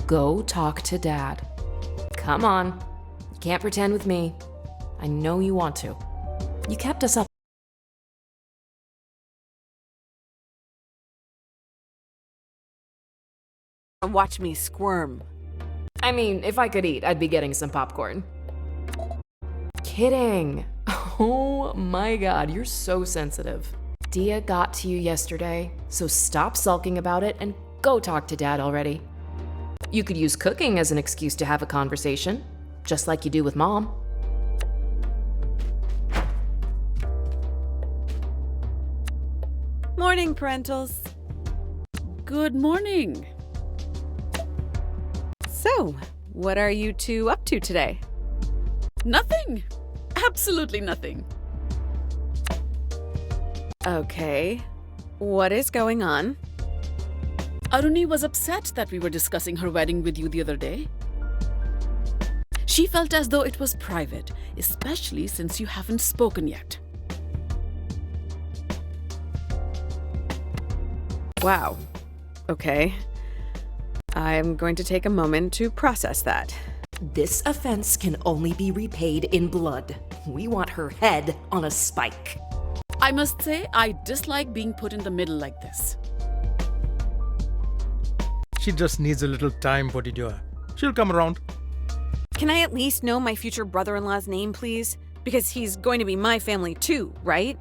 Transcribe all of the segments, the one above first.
Go talk to Dad. Come on. You can't pretend with me. I know you want to. You kept us up. Watch me squirm. I mean, if I could eat, I'd be getting some popcorn. Kidding. Oh my god, you're so sensitive. Dia got to you yesterday, so stop sulking about it and go talk to Dad already. You could use cooking as an excuse to have a conversation, just like you do with Mom. Morning, parentals. Good morning. So, what are you two up to today? Nothing. Absolutely nothing. Okay. What is going on? Aruni was upset that we were discussing her wedding with you the other day. She felt as though it was private, especially since you haven't spoken yet. Wow. Okay. I'm going to take a moment to process that. This offense can only be repaid in blood. We want her head on a spike. I must say, I dislike being put in the middle like this. She just needs a little time, Potidua. She'll come around. Can I at least know my future brother-in-law's name, please? Because he's going to be my family too, right?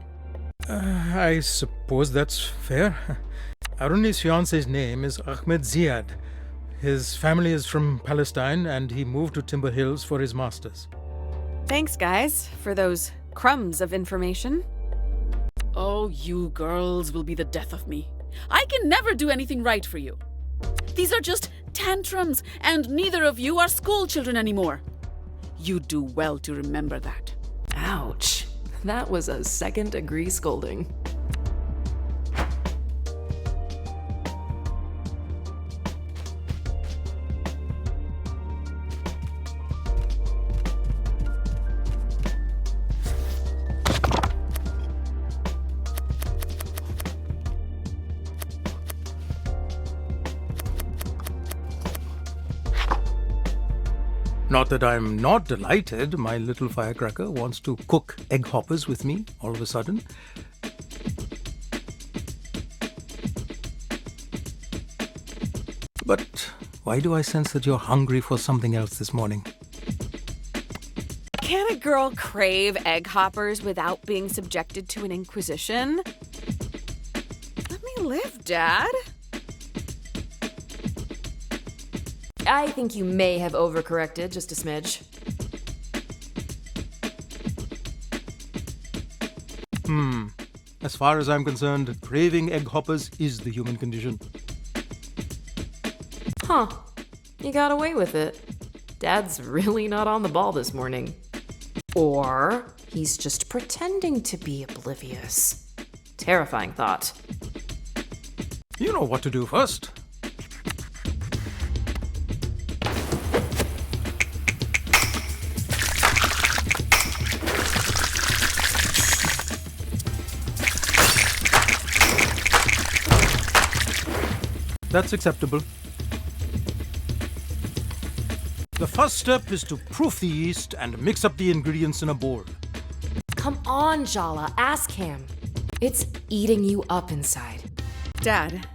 I suppose that's fair. Aruni's fiance's name is Ahmed Ziad. His family is from Palestine and he moved to Timber Hills for his master's. Thanks, guys, for those crumbs of information. Oh, you girls will be the death of me. I can never do anything right for you. These are just tantrums, and neither of you are school children anymore. You do well to remember that. Ouch. That was a second-degree scolding. Not that I'm not delighted my little firecracker wants to cook egg hoppers with me all of a sudden. But why do I sense that you're hungry for something else this morning? Can a girl crave egg hoppers without being subjected to an inquisition? Let me live, Dad. I think you may have overcorrected just a smidge. As far as I'm concerned, craving egg hoppers is the human condition. Huh. You got away with it. Dad's really not on the ball this morning. Or he's just pretending to be oblivious. Terrifying thought. You know what to do first. That's acceptable. The first step is to proof the yeast and mix up the ingredients in a bowl. Come on, Jala, ask him. It's eating you up inside. Dad,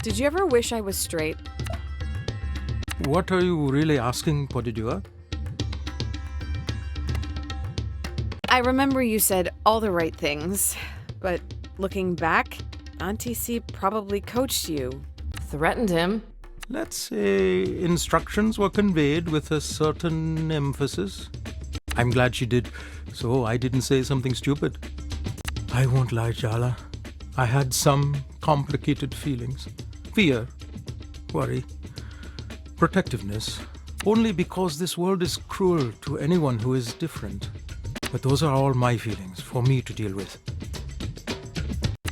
did you ever wish I was straight? What are you really asking, Potidua? I remember you said all the right things, but looking back, Auntie C probably coached you. Threatened him. Let's say instructions were conveyed with a certain emphasis. I'm glad she did, so I didn't say something stupid. I won't lie, Jala. I had some complicated feelings. Fear, worry, protectiveness. Only because this world is cruel to anyone who is different. But those are all my feelings for me to deal with.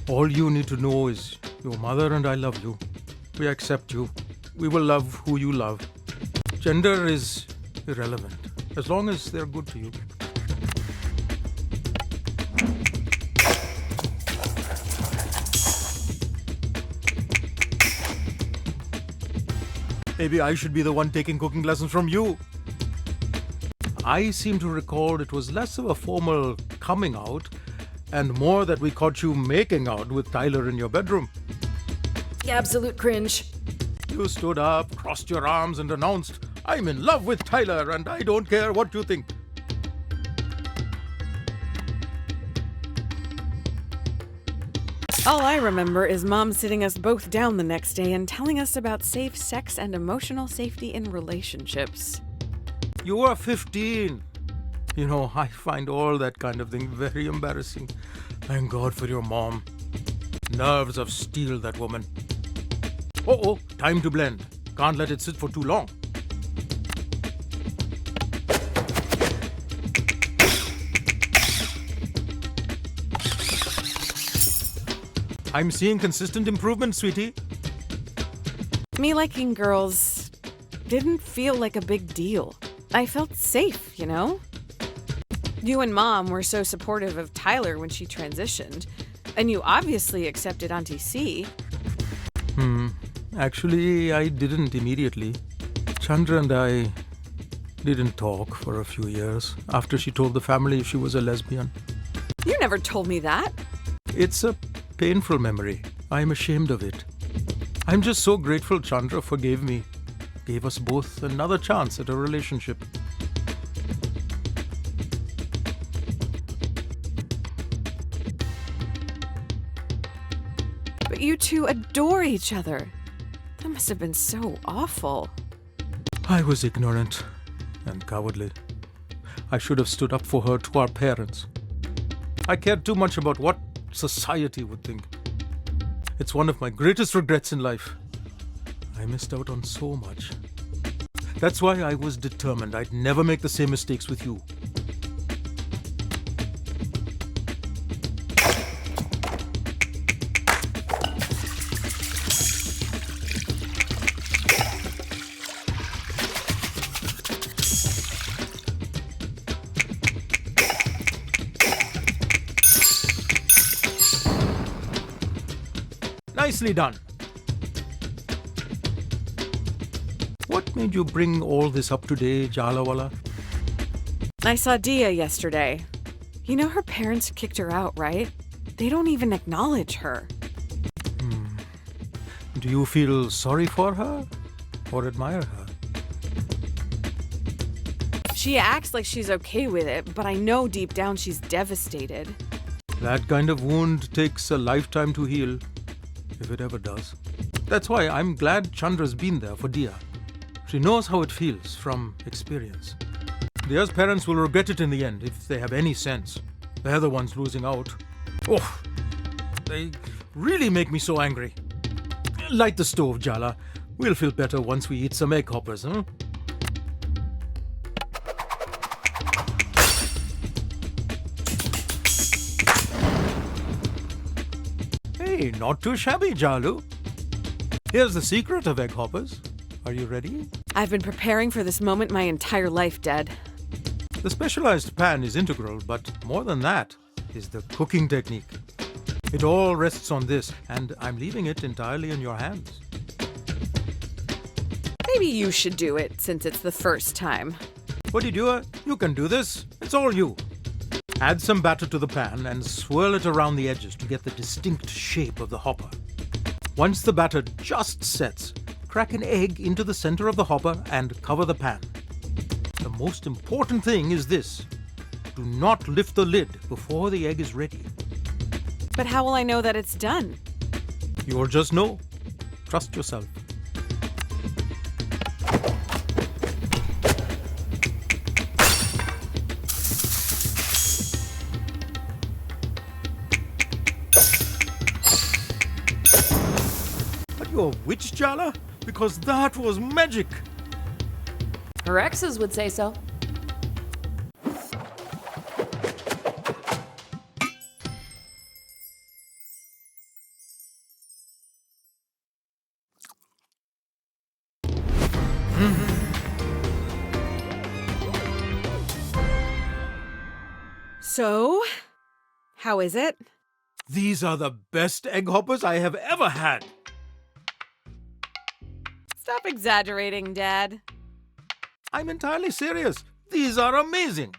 All you need to know is your mother and I love you. We accept you. We will love who you love. Gender is irrelevant, as long as they're good to you. Maybe I should be the one taking cooking lessons from you. I seem to recall it was less of a formal coming out and more that we caught you making out with Tyler in your bedroom. Absolute cringe. You stood up, crossed your arms, and announced, "I'm in love with Tyler, and I don't care what you think." All I remember is Mom sitting us both down the next day and telling us about safe sex and emotional safety in relationships. You were 15. You know, I find all that kind of thing very embarrassing. Thank God for your mom. Nerves of steel, that woman. Oh, time to blend. Can't let it sit for too long. I'm seeing consistent improvement, sweetie. Me liking girls didn't feel like a big deal. I felt safe, you know? You and Mom were so supportive of Tyler when she transitioned, and you obviously accepted Auntie C. Actually, I didn't immediately. Chandra and I didn't talk for a few years after she told the family she was a lesbian. You never told me that. It's a painful memory. I'm ashamed of it. I'm just so grateful Chandra forgave me. Gave us both another chance at a relationship. But you two adore each other. That must have been so awful. I was ignorant and cowardly. I should have stood up for her to our parents. I cared too much about what society would think. It's one of my greatest regrets in life. I missed out on so much. That's why I was determined I'd never make the same mistakes with you. Nicely done. What made you bring all this up today, Jalawala? I saw Dia yesterday. You know her parents kicked her out, right? They don't even acknowledge her. Do you feel sorry for her or admire her? She acts like she's okay with it, but I know deep down she's devastated. That kind of wound takes a lifetime to heal, if it ever does. That's why I'm glad Chandra's been there for Dia. She knows how it feels from experience. Dia's parents will regret it in the end if they have any sense. They're the ones losing out. Oh, they really make me so angry. Light the stove, Jala. We'll feel better once we eat some egg hoppers, huh? Hey, not too shabby, Jalu. Here's the secret of egg hoppers. Are you ready? I've been preparing for this moment my entire life, Dad. The specialized pan is integral, but more than that is the cooking technique. It all rests on this, and I'm leaving it entirely in your hands. Maybe you should do it, since it's the first time. What do? You can do this. It's all you. Add some batter to the pan and swirl it around the edges to get the distinct shape of the hopper. Once the batter just sets, crack an egg into the center of the hopper and cover the pan. The most important thing is this. Do not lift the lid before the egg is ready. But how will I know that it's done? You'll just know. Trust yourself. Are you a witch, Jala? Because that was magic. Her exes would say so. So, how is it? These are the best egg hoppers I have ever had. Stop exaggerating, Dad. I'm entirely serious. These are amazing.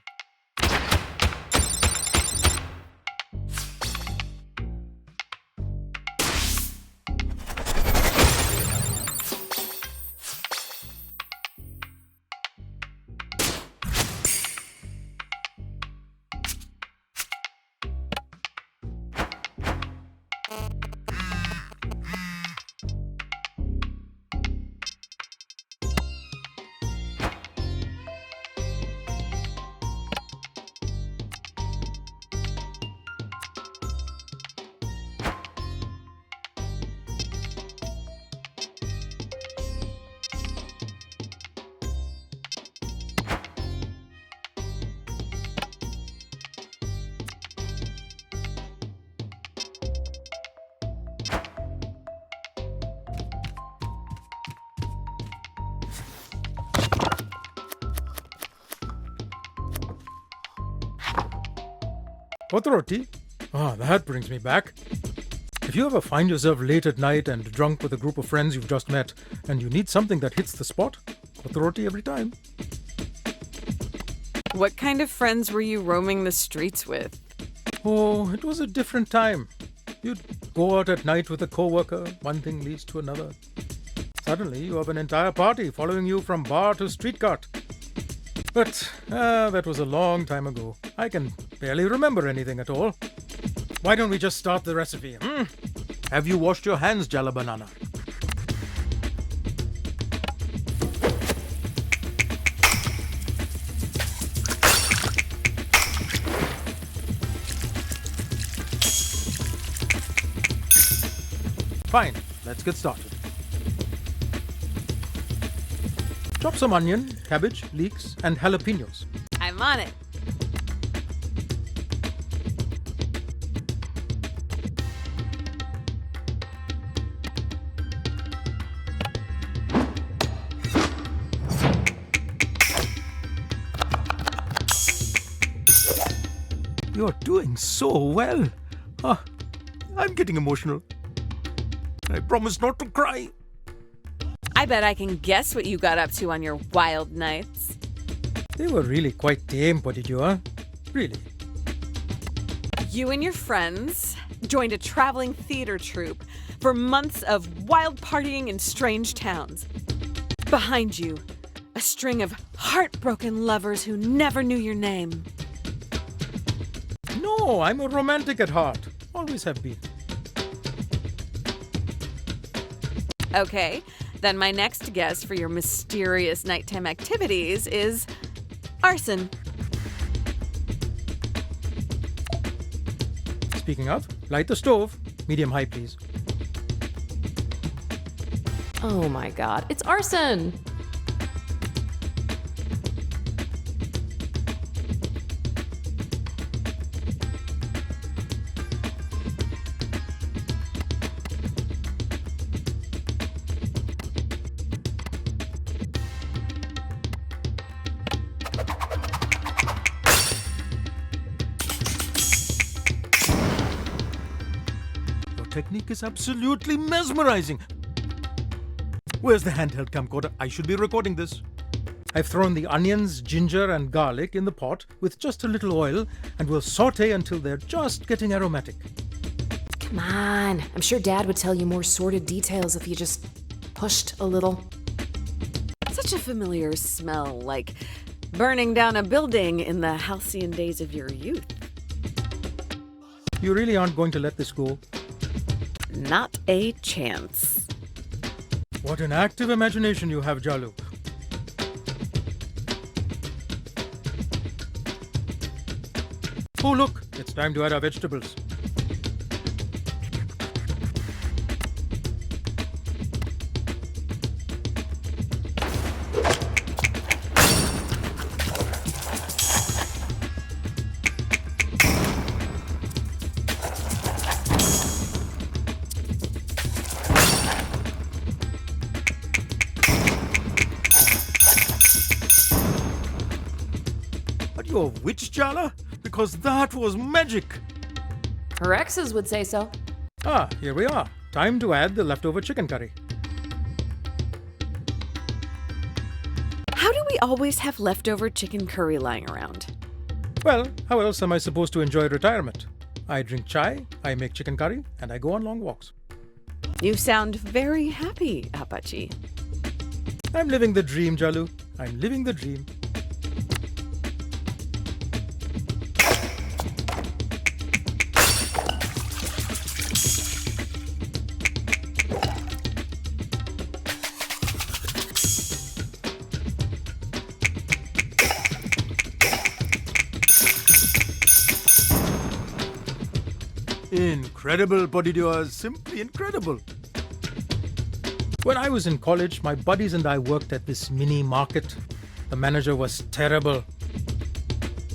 Pothroti? Ah, that brings me back. If you ever find yourself late at night and drunk with a group of friends you've just met, and you need something that hits the spot, Pothroti every time. What kind of friends were you roaming the streets with? Oh, it was a different time. You'd go out at night with a co-worker, one thing leads to another. Suddenly you have an entire party following you from bar to street cart. But that was a long time ago. I can barely remember anything at all. Why don't we just start the recipe? Have you washed your hands, Jala Banana? Fine, let's get started. Chop some onion, cabbage, leeks, and jalapenos. I'm on it. You're doing so well. I'm getting emotional. I promise not to cry. I bet I can guess what you got up to on your wild nights. They were really quite tame, Potiju, Really. You and your friends joined a traveling theater troupe for months of wild partying in strange towns. Behind you, a string of heartbroken lovers who never knew your name. No, I'm a romantic at heart. Always have been. Okay, then my next guess for your mysterious nighttime activities is arson. Speaking of, light the stove. Medium high, please. Oh my god, it's arson! Technique is absolutely mesmerizing. Where's the handheld camcorder? I should be recording this. I've thrown the onions, ginger, and garlic in the pot with just a little oil and will saute until they're just getting aromatic. Come on, I'm sure Dad would tell you more sordid details if you just pushed a little. Such a familiar smell, like burning down a building in the halcyon days of your youth. You really aren't going to let this go? Not a chance. What an active imagination you have, Jalu. Oh, look, it's time to add our vegetables. Are you a witch, Jala? Because that was magic. Her exes would say so. Ah, here we are. Time to add the leftover chicken curry. always have leftover chicken curry lying around. Well, how else am I supposed to enjoy retirement? I drink chai, I make chicken curry, and I go on long walks. You sound very happy, Apache. I'm living the dream, Jalu. I'm living the dream. Incredible, bodydoers, simply incredible. When I was in college, my buddies and I worked at this mini market. The manager was terrible.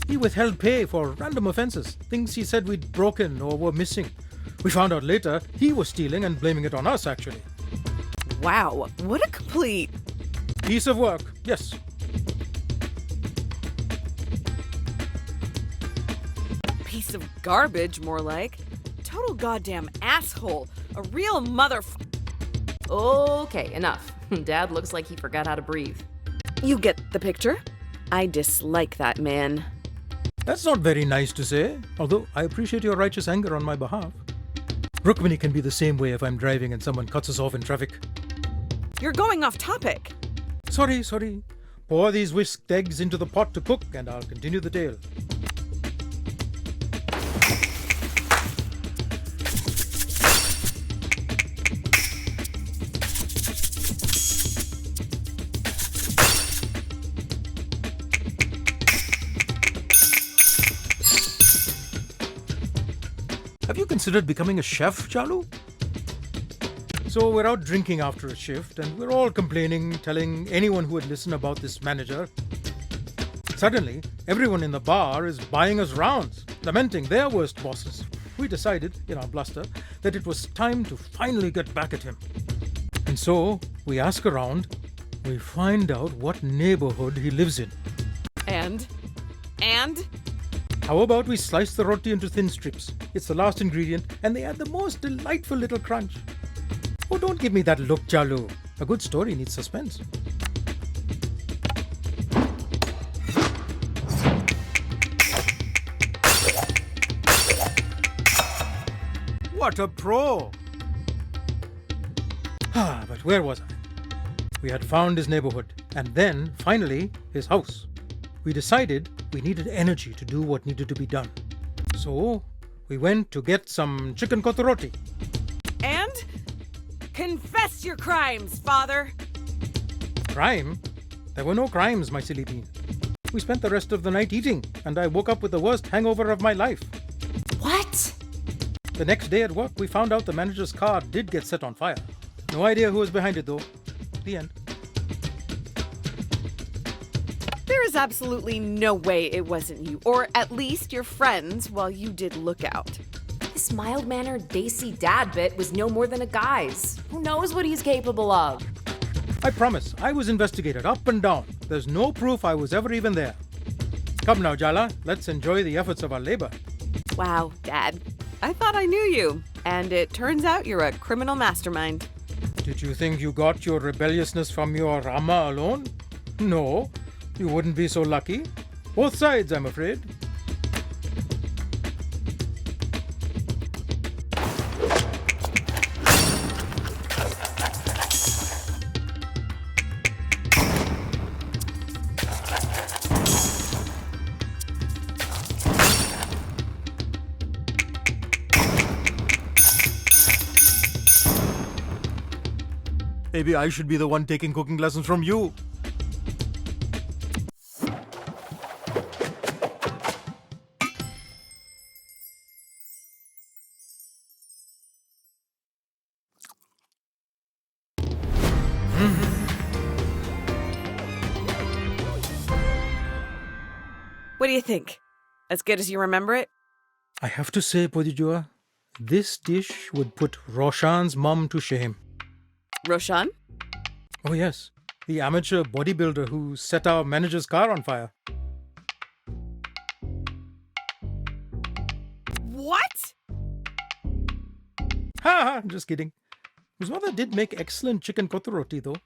He withheld pay for random offenses, things he said we'd broken or were missing. We found out later he was stealing and blaming it on us, actually. Wow, what a complete... Piece of work, yes. piece of garbage, more like. Total goddamn asshole. A real Okay, enough. Dad looks like he forgot how to breathe. You get the picture? I dislike that man. That's not very nice to say, although I appreciate your righteous anger on my behalf. Rukmini can be the same way if I'm driving and someone cuts us off in traffic. You're going off topic. Sorry. Pour these whisked eggs into the pot to cook and I'll continue the tale. Have you considered becoming a chef, Jalu? So we're out drinking after a shift and we're all complaining, telling anyone who would listen about this manager. Suddenly, everyone in the bar is buying us rounds, lamenting their worst bosses. We decided, in our bluster, that it was time to finally get back at him. And so, we ask around, we find out what neighborhood he lives in. And? How about we slice the roti into thin strips? It's the last ingredient, and they add the most delightful little crunch. Oh, don't give me that look, Jalu. A good story needs suspense. What a pro! But where was I? We had found his neighborhood, and then, finally, his house. We decided we needed energy to do what needed to be done. So, we went to get some chicken kotoroti. And? Confess your crimes, father! Crime? There were no crimes, my silly bean. We spent the rest of the night eating, and I woke up with the worst hangover of my life. What? The next day at work, we found out the manager's car did get set on fire. No idea who was behind it, though. The end. There is absolutely no way it wasn't you, or at least your friends, while you did look out. This mild-mannered Desi dad bit was no more than a guise. Who knows what he's capable of? I promise, I was investigated up and down. There's no proof I was ever even there. Come now, Jala, let's enjoy the efforts of our labor. Wow, Dad. I thought I knew you, and it turns out you're a criminal mastermind. Did you think you got your rebelliousness from your Rama alone? No, you wouldn't be so lucky. Both sides, I'm afraid. Maybe I should be the one taking cooking lessons from you. What do you think? As good as you remember it? I have to say, Podijua, this dish would put Roshan's mum to shame. Roshan? Oh yes, the amateur bodybuilder who set our manager's car on fire. What? Ha! Just kidding. His mother did make excellent chicken kotoroti though.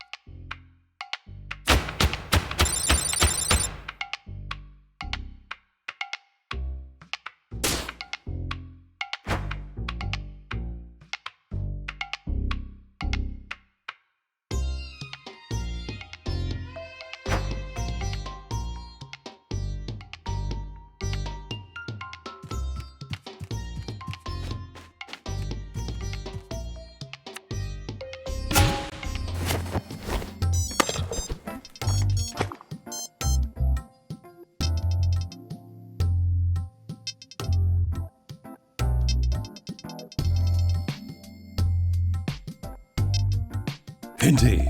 Indeed.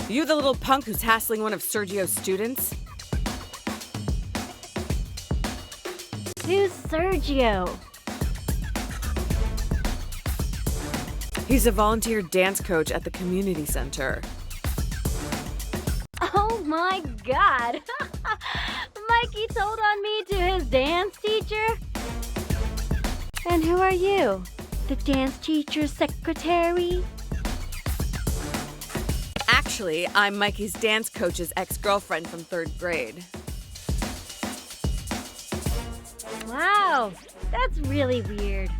You the little punk who's hassling one of Sergio's students? Who's Sergio? He's a volunteer dance coach at the community center. Oh my god! Mikey told on me to his dance teacher? And who are you? The dance teacher's secretary? Actually, I'm Mikey's dance coach's ex-girlfriend from 3rd grade. Wow, that's really weird.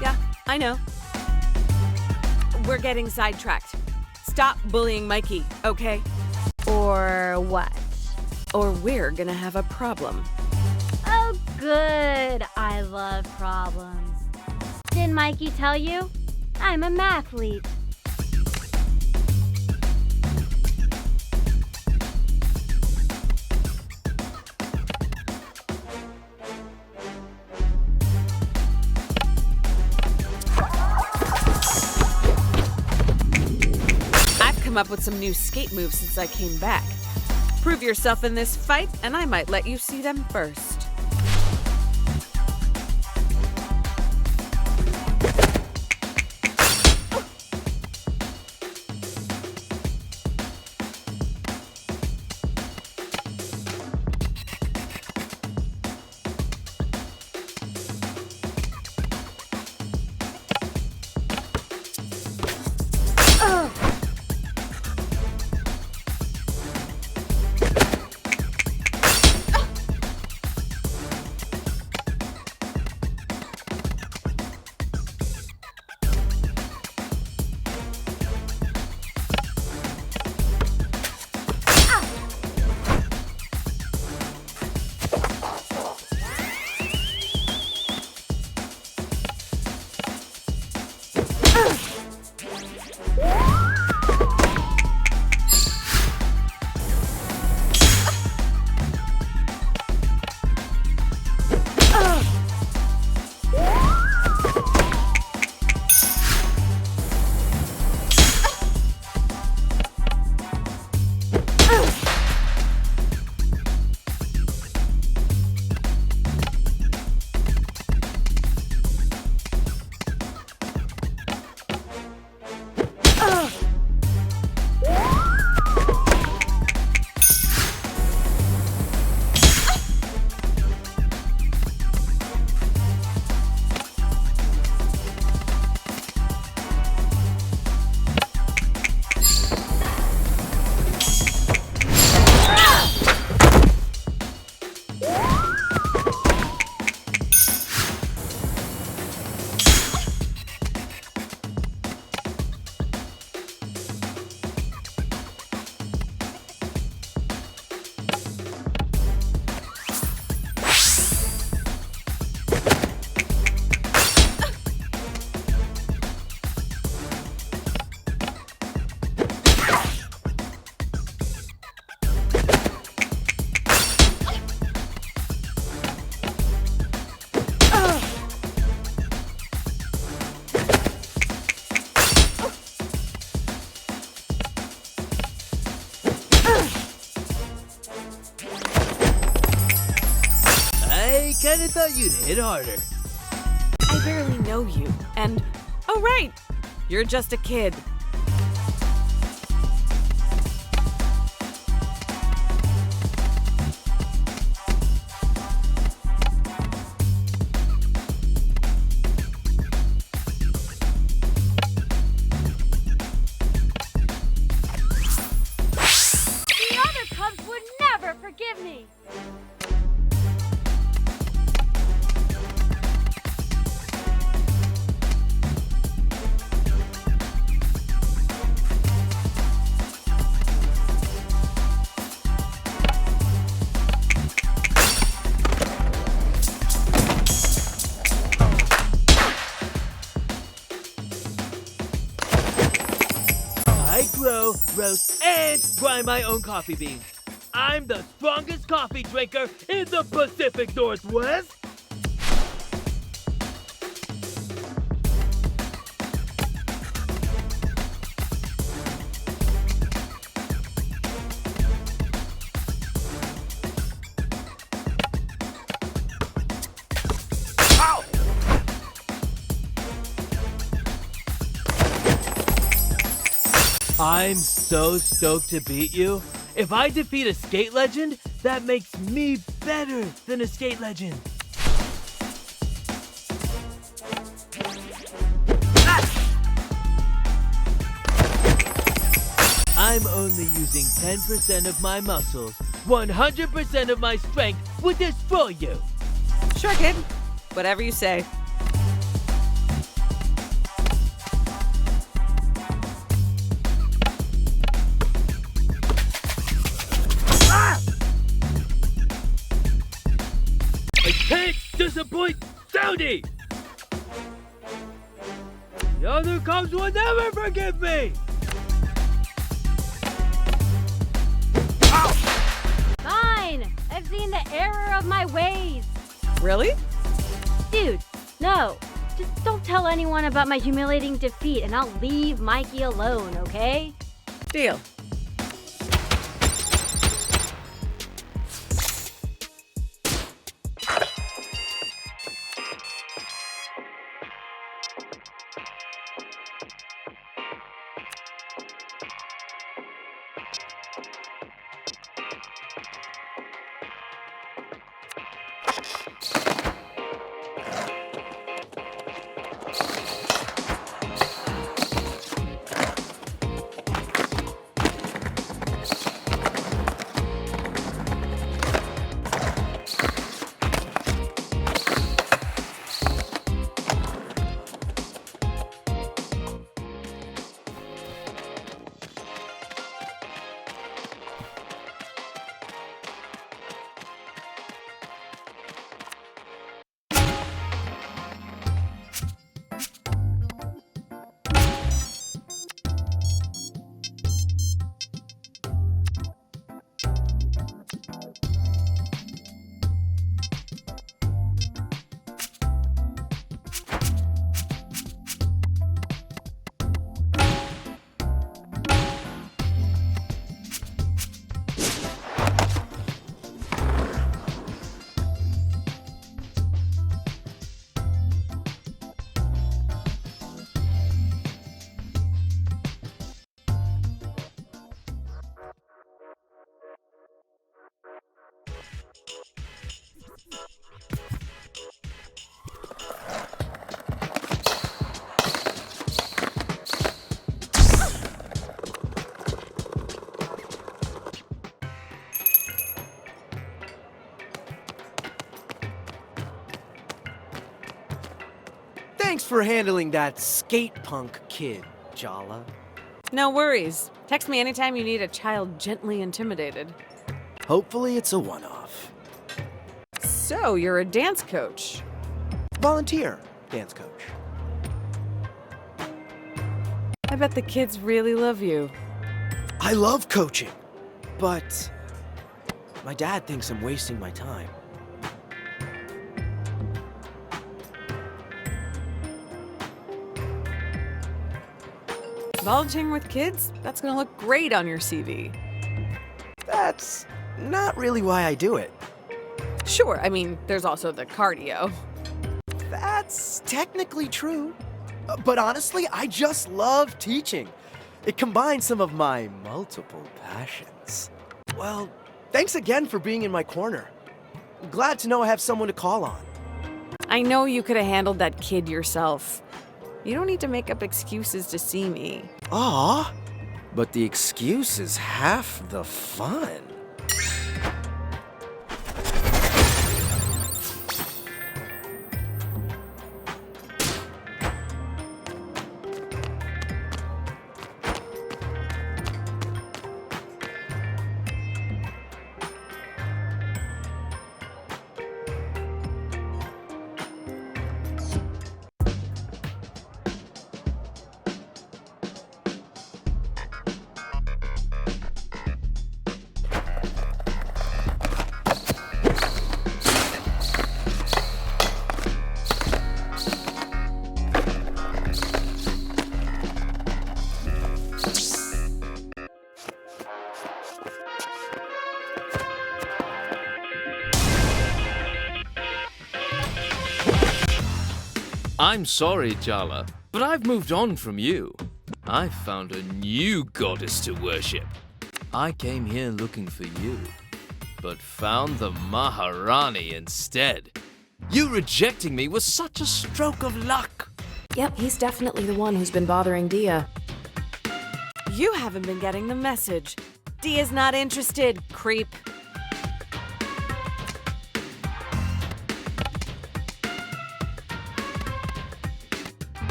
Yeah, I know. We're getting sidetracked. Stop bullying Mikey, okay? Or what? Or we're gonna have a problem. Oh, good. I love problems. Didn't Mikey tell you? I'm a mathlete. Come up with some new skate moves since I came back. Prove yourself in this fight, and I might let you see them first. Kinda thought you'd hit harder. I barely know you. And, oh right, you're just a kid. The other Cubs would never forgive me. I grow, roast, and grind my own coffee beans. I'm the strongest coffee drinker in the Pacific Northwest. Ow! I'm so stoked to beat you. If I defeat a skate legend, that makes me better than a skate legend. Ah! I'm only using 10% of my muscles. 100% of my strength would destroy you. Sure, kid. Whatever you say. I can't disappoint Dowdy! The other Cubs will never forgive me! Fine. I've seen the error of my ways. Really? Dude, no. Just don't tell anyone about my humiliating defeat and I'll leave Mikey alone, okay? Deal. Thanks for handling that skate punk kid, Jala. No worries. Text me anytime you need a child gently intimidated. Hopefully it's a one-off. So, you're a dance coach. Volunteer dance coach. I bet the kids really love you. I love coaching, but my dad thinks I'm wasting my time. Volunteering with kids? That's gonna look great on your CV. That's not really why I do it. Sure, I mean, there's also the cardio. That's technically true. But honestly, I just love teaching. It combines some of my multiple passions. Well, thanks again for being in my corner. I'm glad to know I have someone to call on. I know you could have handled that kid yourself. You don't need to make up excuses to see me. Aw, but the excuse is half the fun. I'm sorry, Jala, but I've moved on from you. I found a new goddess to worship. I came here looking for you, but found the Maharani instead. You rejecting me was such a stroke of luck. Yep, he's definitely the one who's been bothering Dia. You haven't been getting the message. Dia's not interested, creep.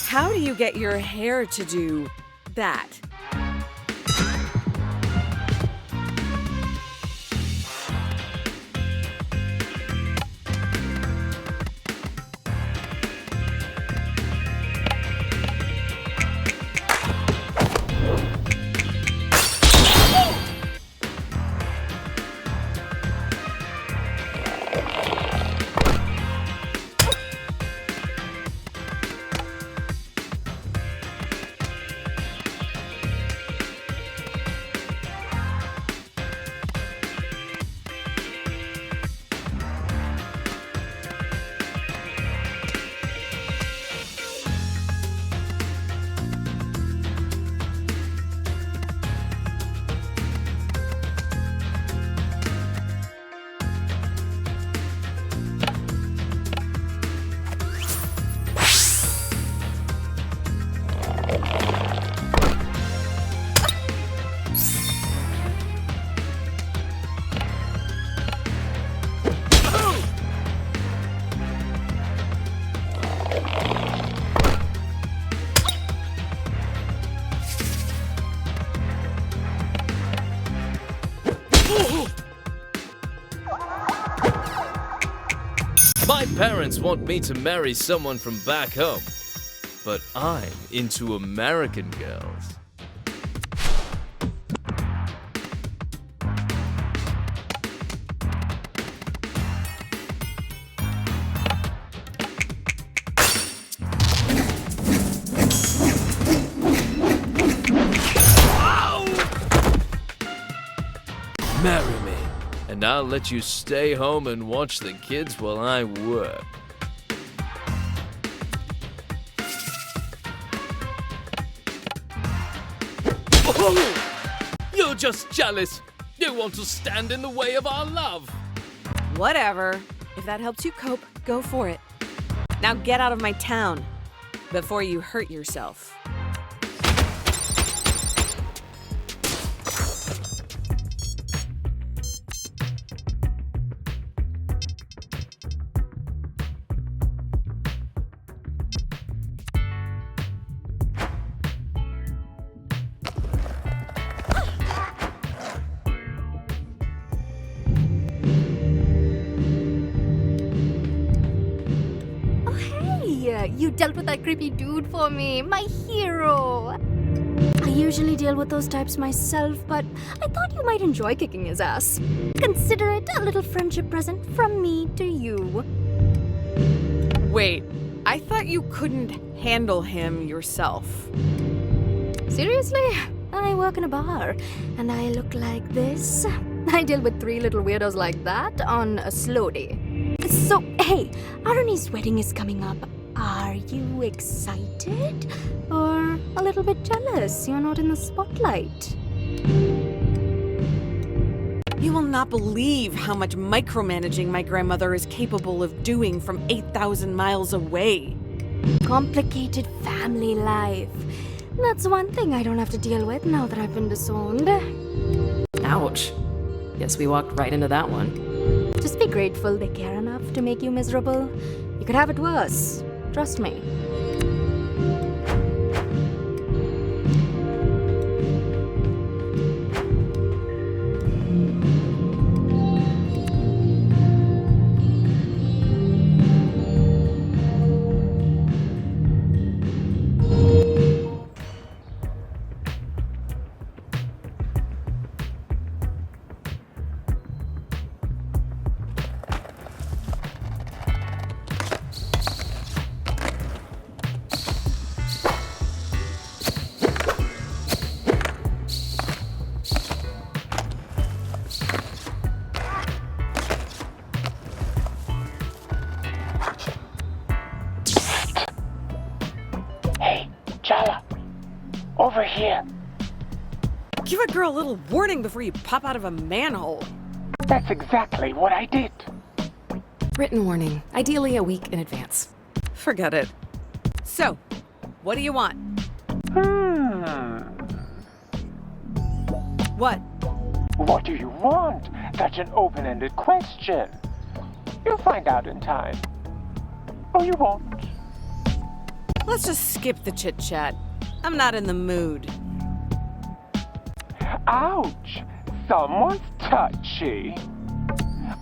How do you get your hair to do that? My parents want me to marry someone from back home, but I'm into American girls. Marry me, and I'll let you stay home and watch the kids while I work. Oh, you're just jealous. You want to stand in the way of our love. Whatever. If that helps you cope, go for it. Now get out of my town before you hurt yourself. You dealt with that creepy dude for me, my hero. Are usually deal with those types myself, but I thought you might enjoy kicking his ass. Consider it a little friendship present from me to you. Wait, I thought you couldn't handle him yourself. Seriously? I work in a bar, and I look like this. I deal with 3 little weirdos like that on a slow day. So, hey, Arnie's wedding is coming up. Are you excited? Or a little bit jealous you're not in the spotlight? You will not believe how much micromanaging my grandmother is capable of doing from 8,000 miles away. Complicated family life. That's one thing I don't have to deal with now that I've been disowned. Ouch. Guess we walked right into that one. Just be grateful they care enough to make you miserable. You could have it worse. Trust me. Chala, over here. Give a girl a little warning before you pop out of a manhole. That's exactly what I did. Written warning, ideally a week in advance. Forget it. So, what do you want? What? What do you want? That's an open-ended question. You'll find out in time. Or you won't. Let's just skip the chit-chat. I'm not in the mood. Ouch! Someone's touchy.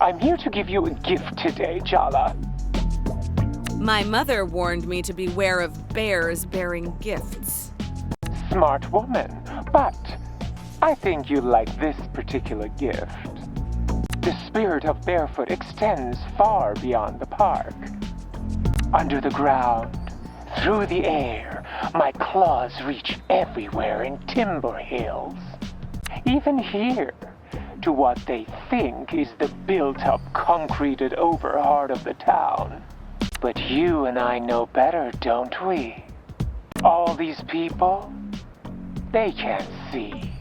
I'm here to give you a gift today, Chala. My mother warned me to beware of bears bearing gifts. Smart woman, but I think you'll like this particular gift. The spirit of Barefoot extends far beyond the park. Under the ground, through the air, my claws reach everywhere in Timber Hills. Even here, to what they think is the built-up, concreted over heart of the town. But you and I know better, don't we? All these people, they can't see.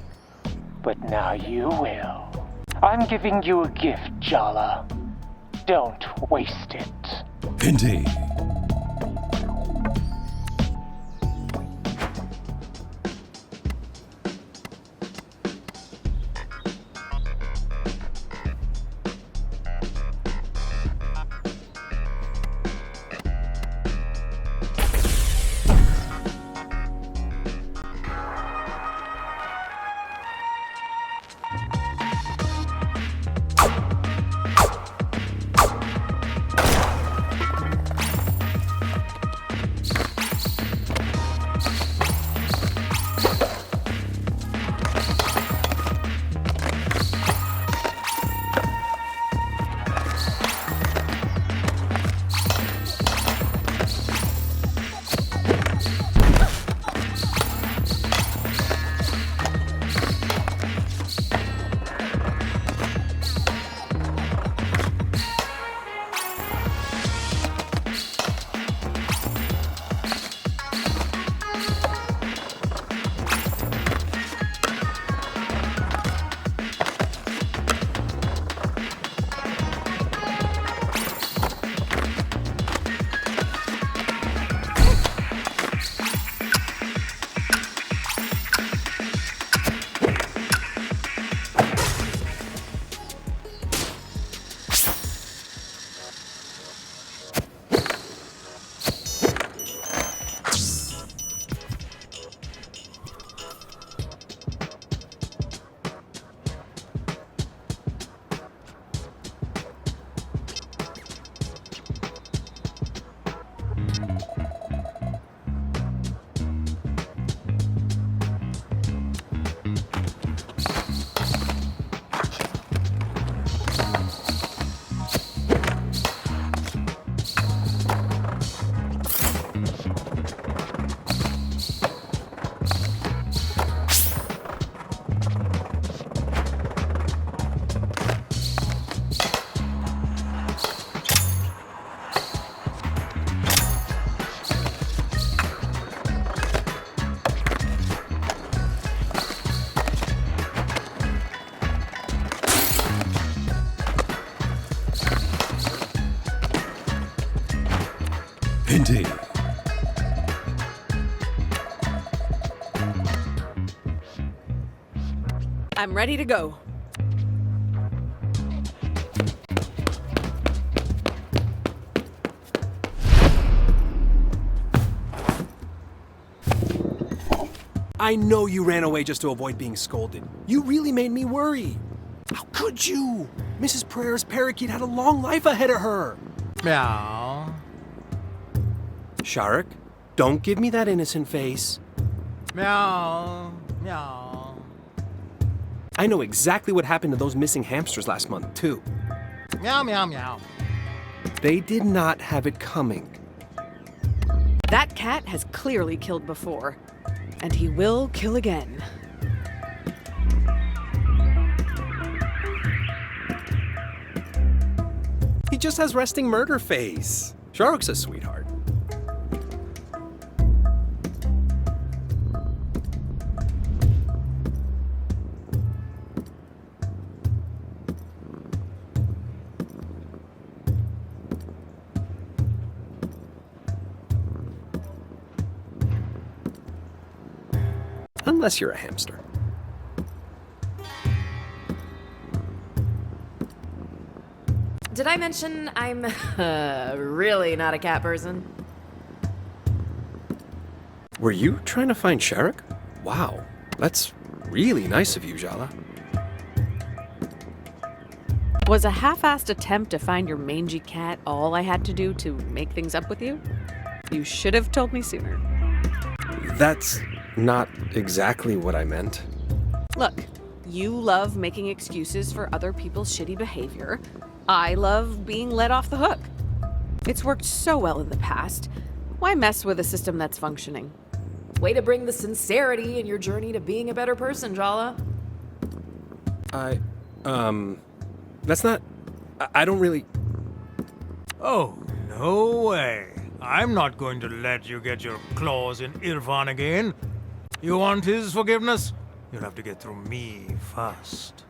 But now you will. I'm giving you a gift, Chala. Don't waste it. Indeed. Indeed. I'm ready to go. I know you ran away just to avoid being scolded. You really made me worry. How could you? Mrs. Prayer's parakeet had a long life ahead of her. Meow. Sharik, don't give me that innocent face. Meow. Meow. I know exactly what happened to those missing hamsters last month, too. Meow, meow, meow. They did not have it coming. That cat has clearly killed before, and he will kill again. He just has resting murder face. Sharik's a sweetheart. Unless you're a hamster. Did I mention I'm really not a cat person? Were you trying to find Sharik? Wow, that's really nice of you, Jala. Was a half-assed attempt to find your mangy cat all I had to do to make things up with you? You should have told me sooner. That's not exactly what I meant. Look, you love making excuses for other people's shitty behavior. I love being let off the hook. It's worked so well in the past. Why mess with a system that's functioning? Way to bring the sincerity in your journey to being a better person, Jala. That's not... I don't really... Oh, no way. I'm not going to let you get your claws in Irfan again. You want his forgiveness? You'll have to get through me first.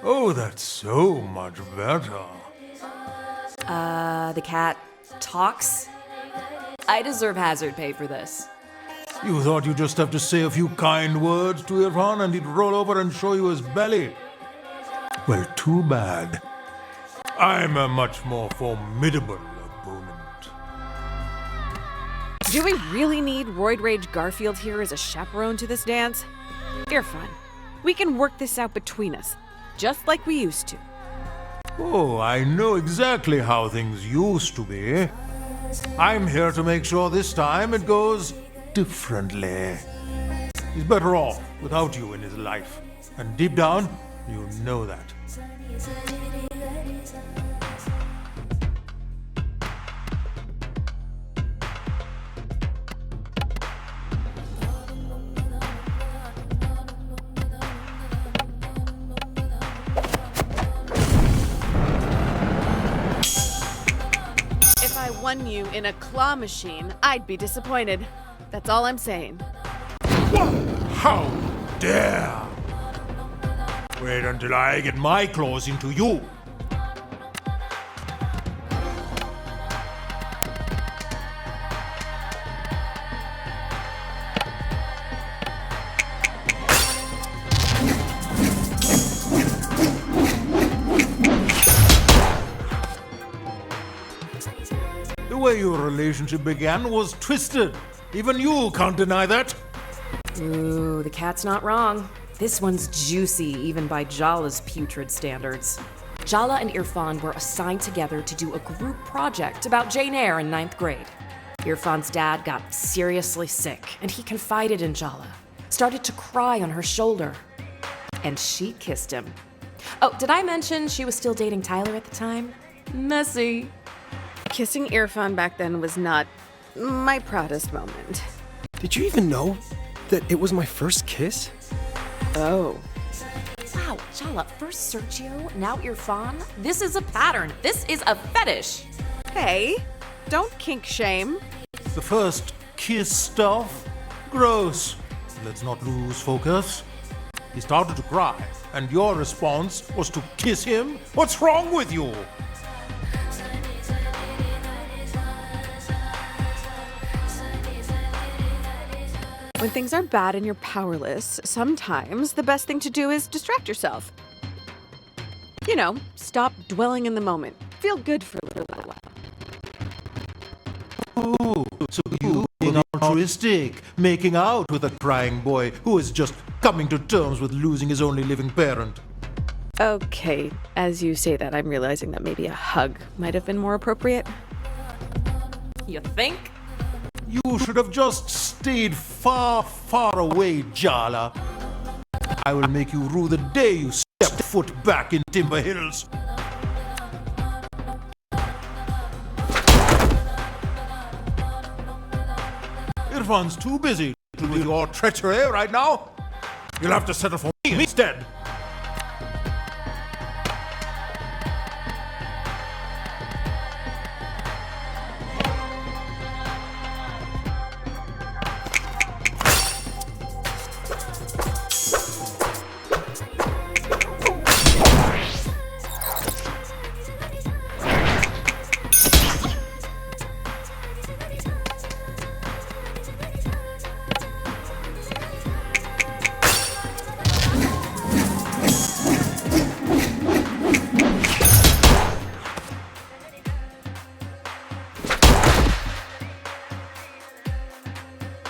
Oh, that's so much better. The cat talks? I deserve hazard pay for this. You thought you'd just have to say a few kind words to Irfan and he'd roll over and show you his belly? Well, too bad. I'm a much more formidable opponent. Do we really need Roid Rage Garfield here as a chaperone to this dance? Irfan, we can work this out between us, just like we used to. Oh, I know exactly how things used to be. I'm here to make sure this time it goes differently. He's better off without you in his life. And deep down, you know that. If I won you in a claw machine, I'd be disappointed. That's all I'm saying. How dare! Wait until I get my claws into you. The way your relationship began was twisted. Even you can't deny that. Ooh, the cat's not wrong. This one's juicy, even by Jala's putrid standards. Jala and Irfan were assigned together to do a group project about Jane Eyre in 9th grade. Irfan's dad got seriously sick, and he confided in Jala, started to cry on her shoulder. And she kissed him. Oh, did I mention she was still dating Tyler at the time? Messy. Kissing Irfan back then was not my proudest moment. Did you even know that it was my first kiss? Oh. Wow, Chala, first Sergio, now Irfan. This is a pattern. This is a fetish. Hey, don't kink shame. The first kiss stuff? Gross. Let's not lose focus. He started to cry, and your response was to kiss him? What's wrong with you? When things are bad and you're powerless, sometimes the best thing to do is distract yourself. You know, stop dwelling in the moment. Feel good for a little while. Oh, so you being altruistic, making out with a crying boy who is just coming to terms with losing his only living parent. Okay, as you say that, I'm realizing that maybe a hug might have been more appropriate. You think? You should have just stayed far, far away, Jala. I will make you rue the day you step foot back in Timber Hills. Irfan's too busy with your treachery right now. You'll have to settle for me instead.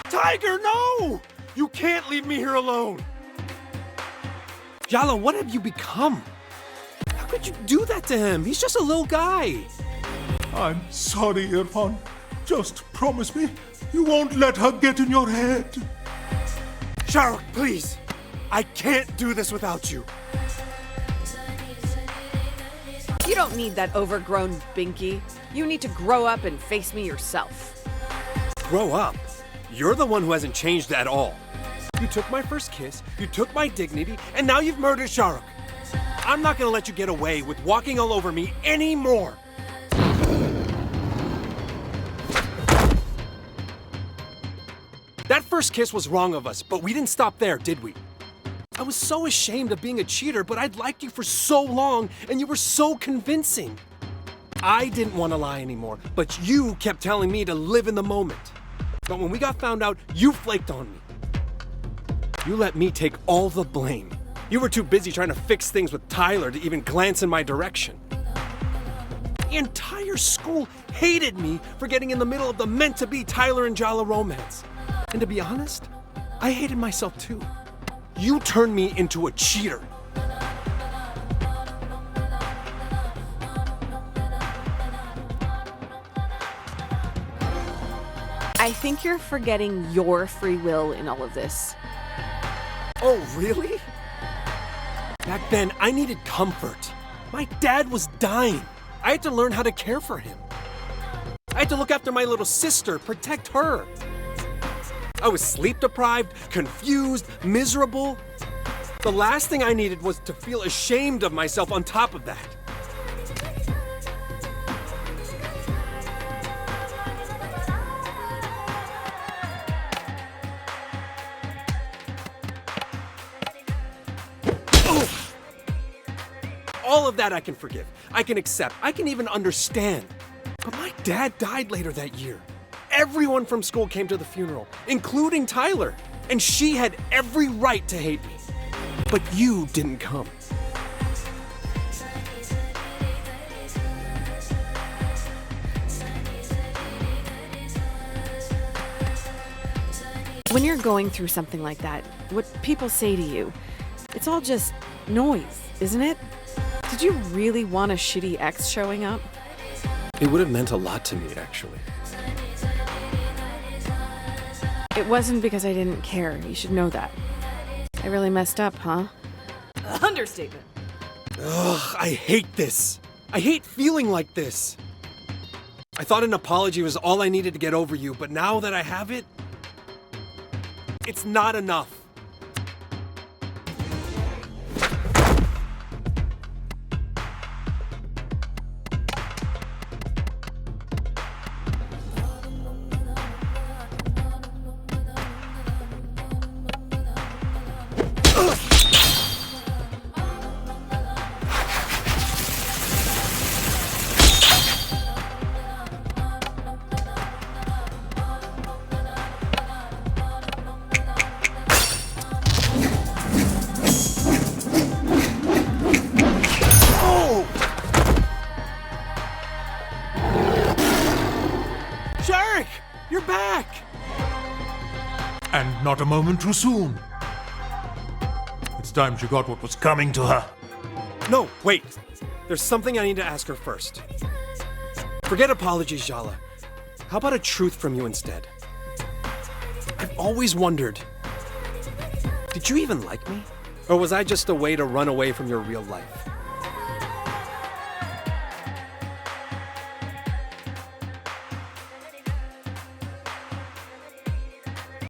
Tiger, no! You can't leave me here alone! Jala, what have you become? How could you do that to him? He's just a little guy. I'm sorry, Irfan. Just promise me you won't let her get in your head. Shahrukh, please! I can't do this without you. You don't need that overgrown binky. You need to grow up and face me yourself. Grow up? You're the one who hasn't changed at all. You took my first kiss, you took my dignity, and now you've murdered Shahrukh. I'm not gonna let you get away with walking all over me anymore. That first kiss was wrong of us, but we didn't stop there, did we? I was so ashamed of being a cheater, but I'd liked you for so long, and you were so convincing. I didn't want to lie anymore, but you kept telling me to live in the moment. But when we got found out, you flaked on me. You let me take all the blame. You were too busy trying to fix things with Tyler to even glance in my direction. The entire school hated me for getting in the middle of the meant-to-be Tyler and Jala romance. And to be honest, I hated myself too. You turned me into a cheater. I think you're forgetting your free will in all of this. Oh, really? Back then, I needed comfort. My dad was dying. I had to learn how to care for him. I had to look after my little sister, protect her. I was sleep deprived, confused, miserable. The last thing I needed was to feel ashamed of myself on top of that. All of that I can forgive, I can accept, I can even understand. But my dad died later that year. Everyone from school came to the funeral, including Tyler, and she had every right to hate me. But you didn't come. When you're going through something like that, what people say to you, it's all just noise, isn't it? Did you really want a shitty ex showing up? It would have meant a lot to me, actually. It wasn't because I didn't care. You should know that. I really messed up, huh? Understatement. Ugh, I hate this. I hate feeling like this. I thought an apology was all I needed to get over you, but now that I have it, it's not enough. Shark! You're back! And not a moment too soon. It's time she got what was coming to her. No, wait. There's something I need to ask her first. Forget apologies, Jala. How about a truth from you instead? I've always wondered, did you even like me? Or was I just a way to run away from your real life?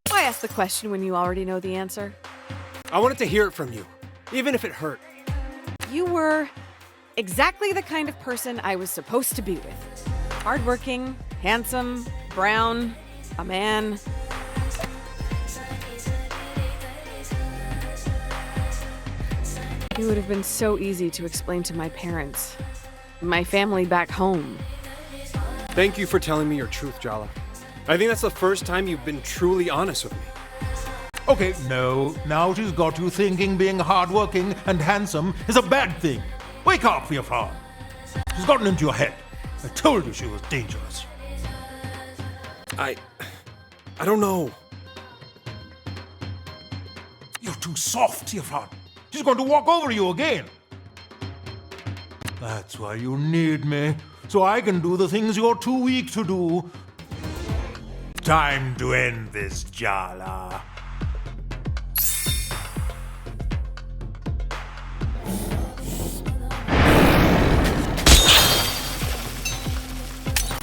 Why ask the question when you already know the answer? I wanted to hear it from you, even if it hurt. You were exactly the kind of person I was supposed to be with. Hardworking, handsome, brown, a man. It would have been so easy to explain to my parents, my family back home. Thank you for telling me your truth, Jala. I think that's the first time you've been truly honest with me. Okay, no, now she's got you thinking being hardworking and handsome is a bad thing. Wake up, Firfan. She's gotten into your head. I told you she was dangerous. I don't know. You're too soft, Firfan. She's going to walk over you again. That's why you need me, so I can do the things you're too weak to do. Time to end this, Jala.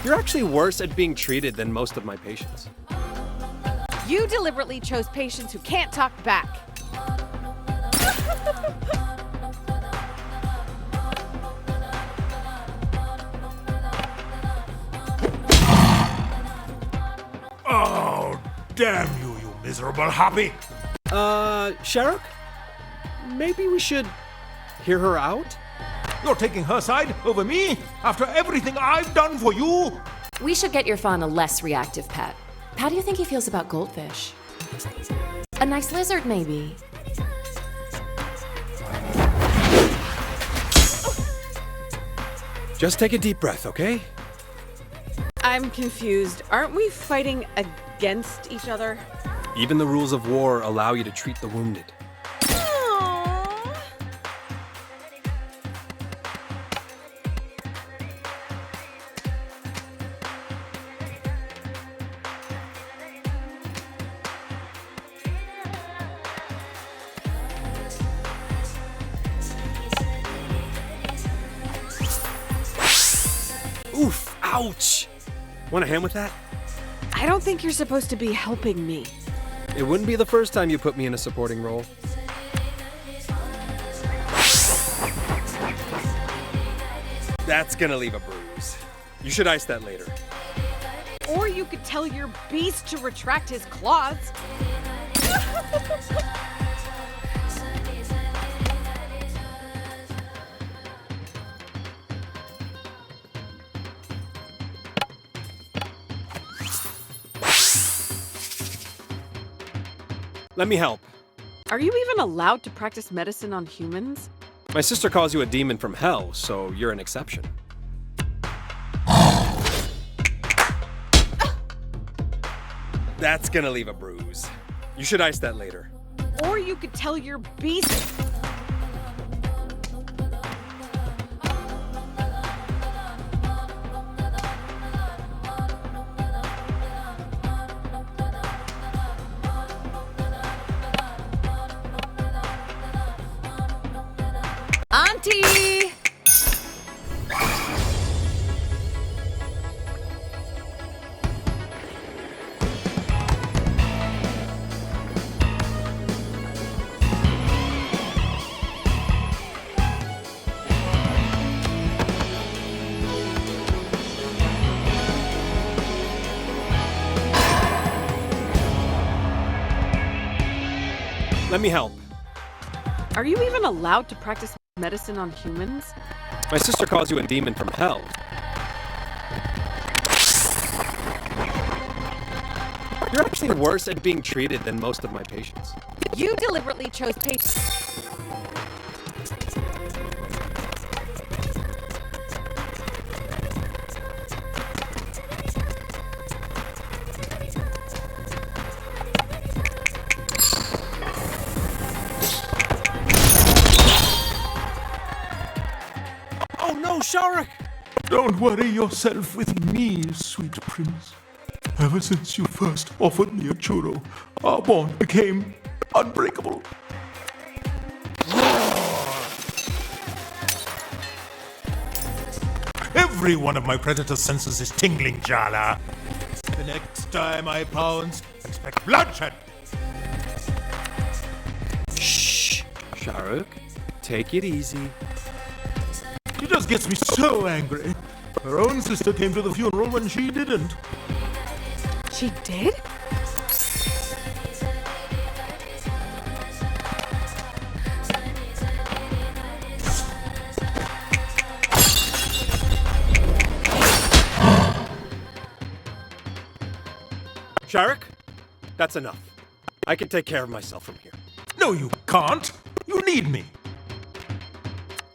You're actually worse at being treated than most of my patients. You deliberately chose patients who can't talk back. Oh, damn you, you miserable happy. Sharuk? Maybe we should hear her out? You're taking her side over me after everything I've done for you? We should get your fawn a less reactive pet. How do you think he feels about goldfish? A nice lizard, maybe. Just take a deep breath, okay? I'm confused. Aren't we fighting against each other? Even the rules of war allow you to treat the wounded. Oof, ouch! Want a hand with that? I don't think you're supposed to be helping me. It wouldn't be the first time you put me in a supporting role. That's gonna leave a bruise. You should ice that later. Or you could tell your beast to retract his claws. Let me help. Are you even allowed to practice medicine on humans? My sister calls you a demon from hell, so you're an exception. That's gonna leave a bruise. You should ice that later. Or you could tell your beast. Auntie! Let me help. Are you even allowed to practice medicine on humans? My sister calls you a demon from hell. You're actually worse at being treated than most of my patients. You deliberately chose patients. Oh no, Sharik! Don't worry yourself with me, sweet prince. Ever since you first offered me a churro, our bond became unbreakable. Every one of my predator's senses is tingling, Jala. The next time I pounce, expect bloodshed. Shh! Sharik, take it easy. She just gets me so angry. Her own sister came to the funeral when she didn't. She did? Sharik, that's enough. I can take care of myself from here. No, you can't. You need me.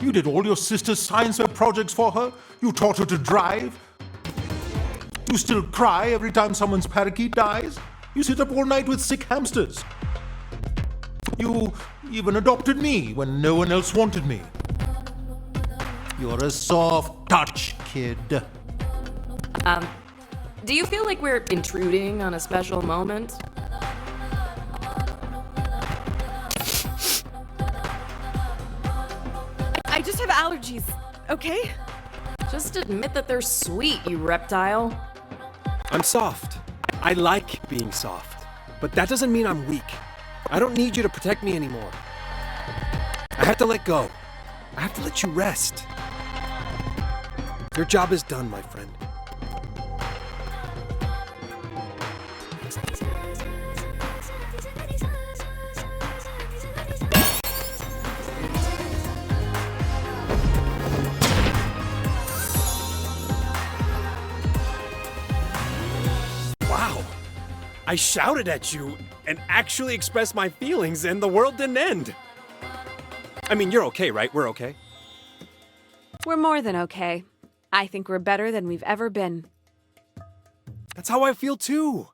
You did all your sister's science fair projects for her. You taught her to drive. You still cry every time someone's parakeet dies. You sit up all night with sick hamsters. You even adopted me when no one else wanted me. You're a soft touch, kid. Do you feel like we're intruding on a special moment? I just have allergies, okay? Just admit that they're sweet, you reptile. I'm soft. I like being soft. But that doesn't mean I'm weak. I don't need you to protect me anymore. I have to let go. I have to let you rest. Your job is done, my friend. Wow. I shouted at you and actually expressed my feelings, and the world didn't end. I mean, you're okay, right? We're okay? We're more than okay. I think we're better than we've ever been. That's how I feel too.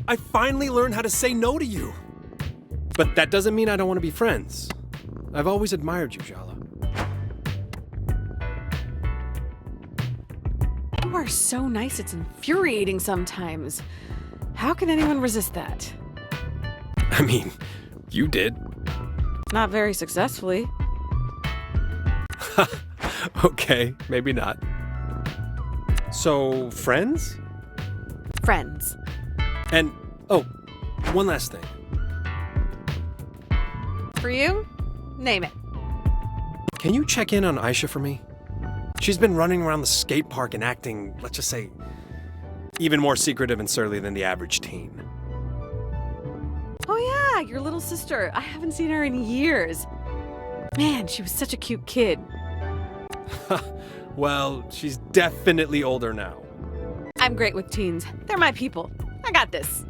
I finally learned how to say no to you. But that doesn't mean I don't want to be friends. I've always admired you, Jala. You are so nice, it's infuriating sometimes. How can anyone resist that? I mean, you did. Not very successfully. Okay, maybe not. So, friends? Friends. And, oh, one last thing. For you? Name it. Can you check in on Aisha for me? She's been running around the skate park and acting, let's just say, even more secretive and surly than the average teen. Oh yeah, your little sister. I haven't seen her in years. Man, she was such a cute kid. Well, she's definitely older now. I'm great with teens. They're my people. I got this.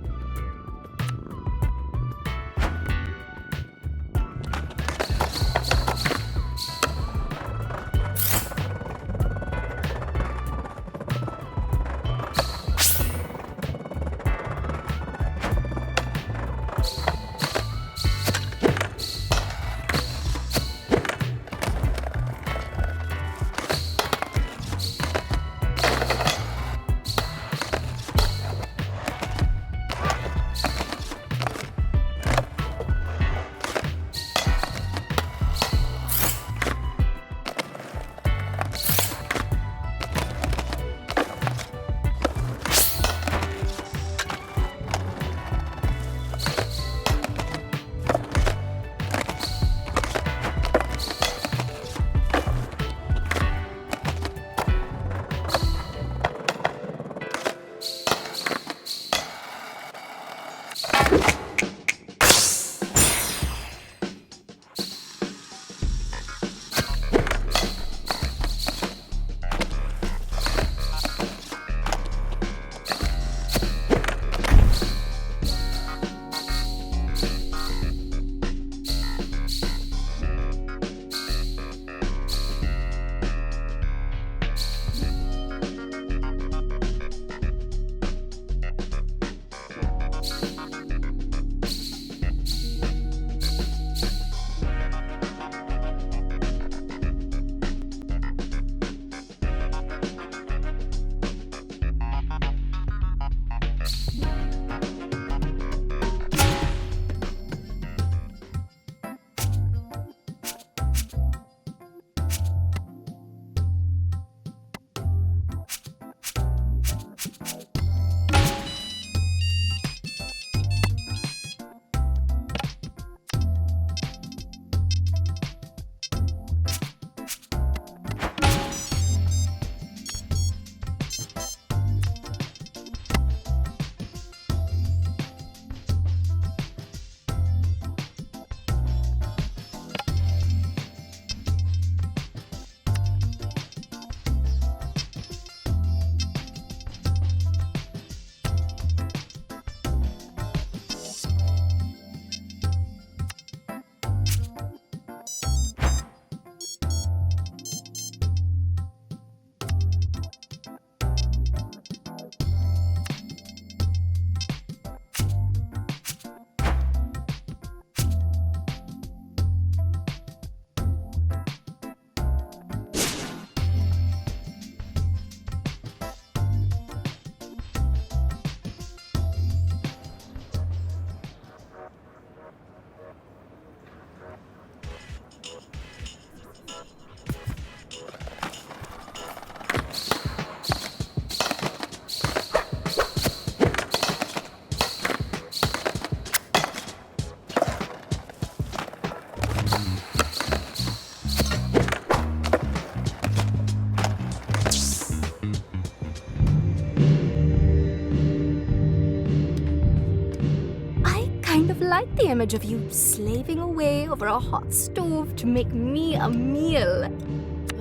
like the image of you slaving away over a hot stove to make me a meal.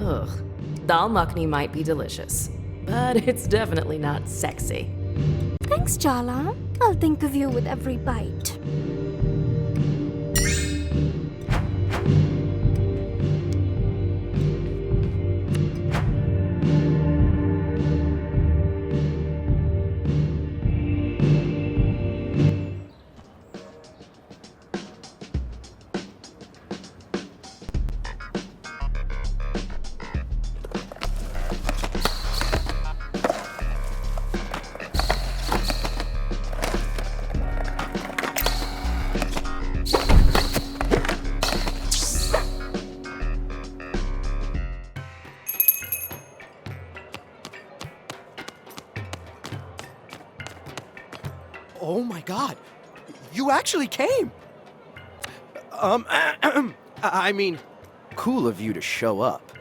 Ugh. Dal makhni might be delicious, but it's definitely not sexy. Thanks, Jala. I'll think of you with every bite. Oh my god, you actually came! I mean, cool of you to show up.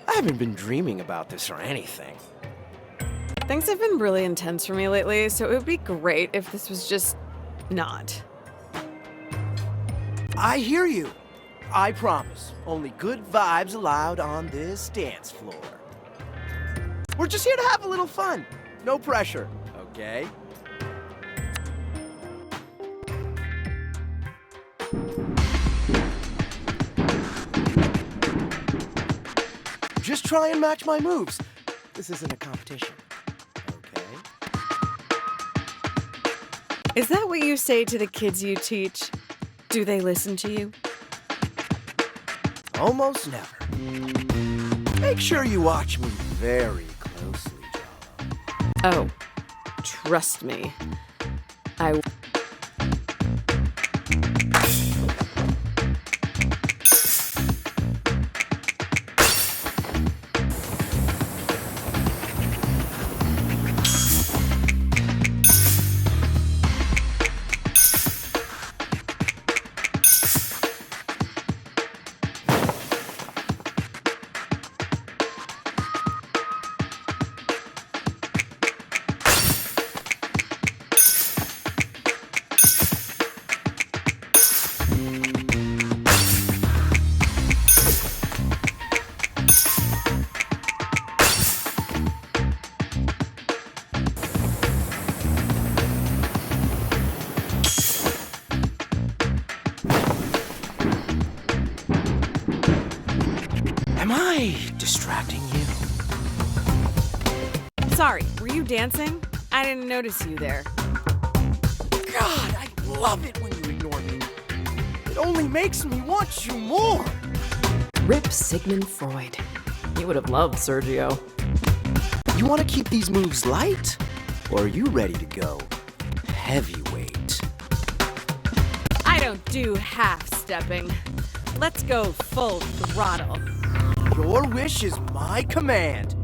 I haven't been dreaming about this or anything. Things have been really intense for me lately, so it would be great if this was just not. I hear you. I promise, only good vibes allowed on this dance floor. We're just here to have a little fun. No pressure, okay? Just try and match my moves. This isn't a competition, okay? Is that what you say to the kids you teach? Do they listen to you? Almost never. Make sure you watch me very closely, Jala. Oh, trust me. I. Am I distracting you? Sorry, were you dancing? I didn't notice you there. God, I love it when you ignore me. It only makes me want you more. Rip Sigmund Freud. He would have loved Sergio. You want to keep these moves light? Or are you ready to go heavyweight? I don't do half-stepping. Let's go full throttle. Your wish is my command.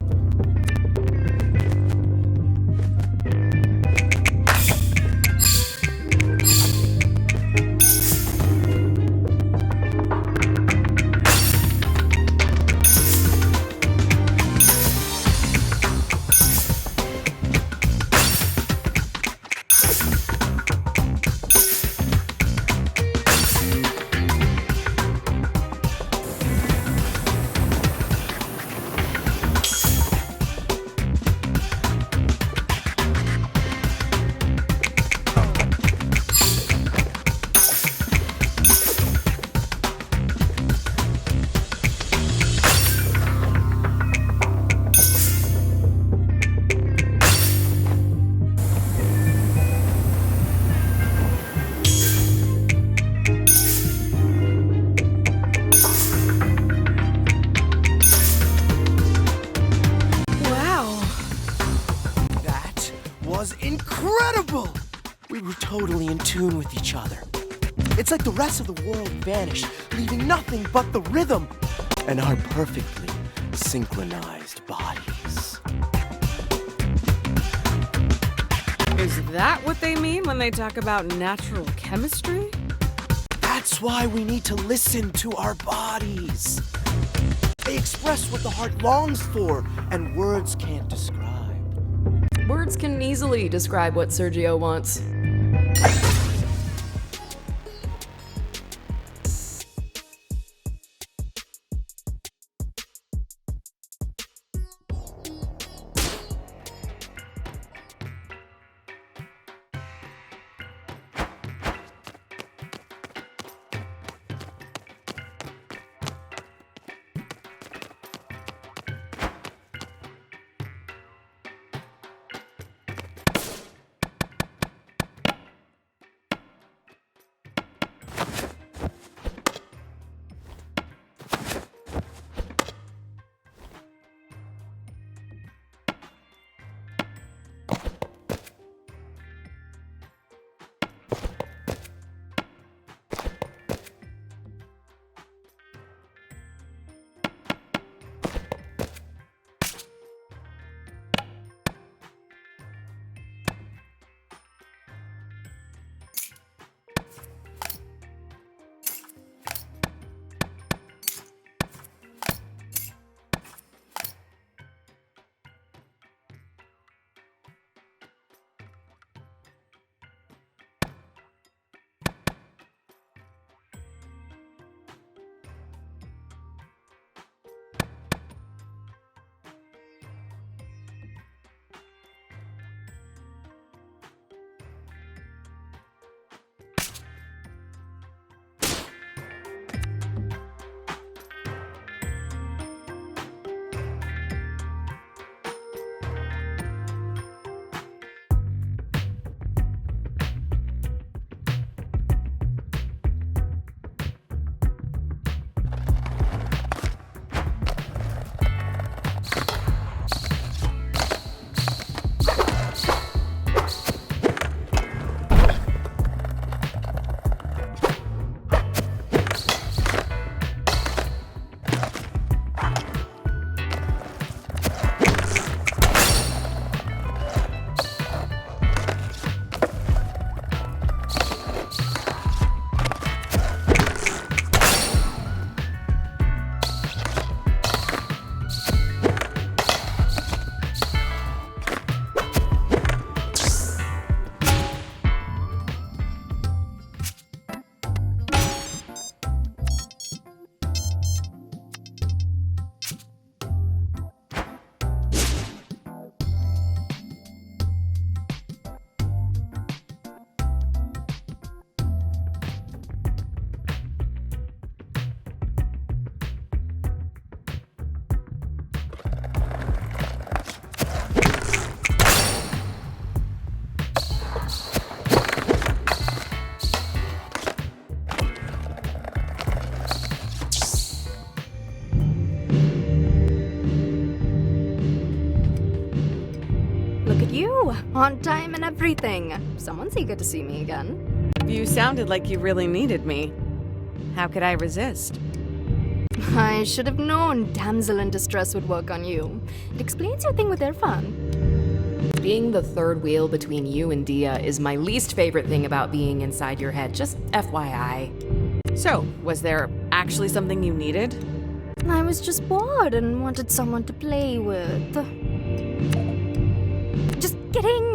Incredible! We were totally in tune with each other. It's like the rest of the world vanished, leaving nothing but the rhythm and our perfectly synchronized bodies. Is that what they mean when they talk about natural chemistry? That's why we need to listen to our bodies. They express what the heart longs for, and words can't describe. Words can easily describe what Sergio wants. On time and everything. Someone's eager to see me again. You sounded like you really needed me. How could I resist? I should have known damsel in distress would work on you. It explains your thing with Irfan. Being the third wheel between you and Dia is my least favorite thing about being inside your head, just FYI. So, was there actually something you needed? I was just bored and wanted someone to play with. Just kidding.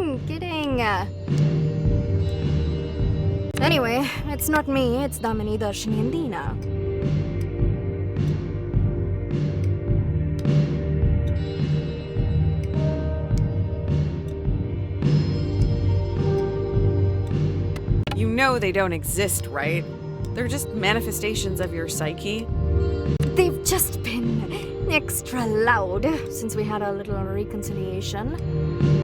Anyway, it's not me, it's Damini, Darshini, and Deena. You know they don't exist, right? They're just manifestations of your psyche. They've just been extra loud since we had our little reconciliation.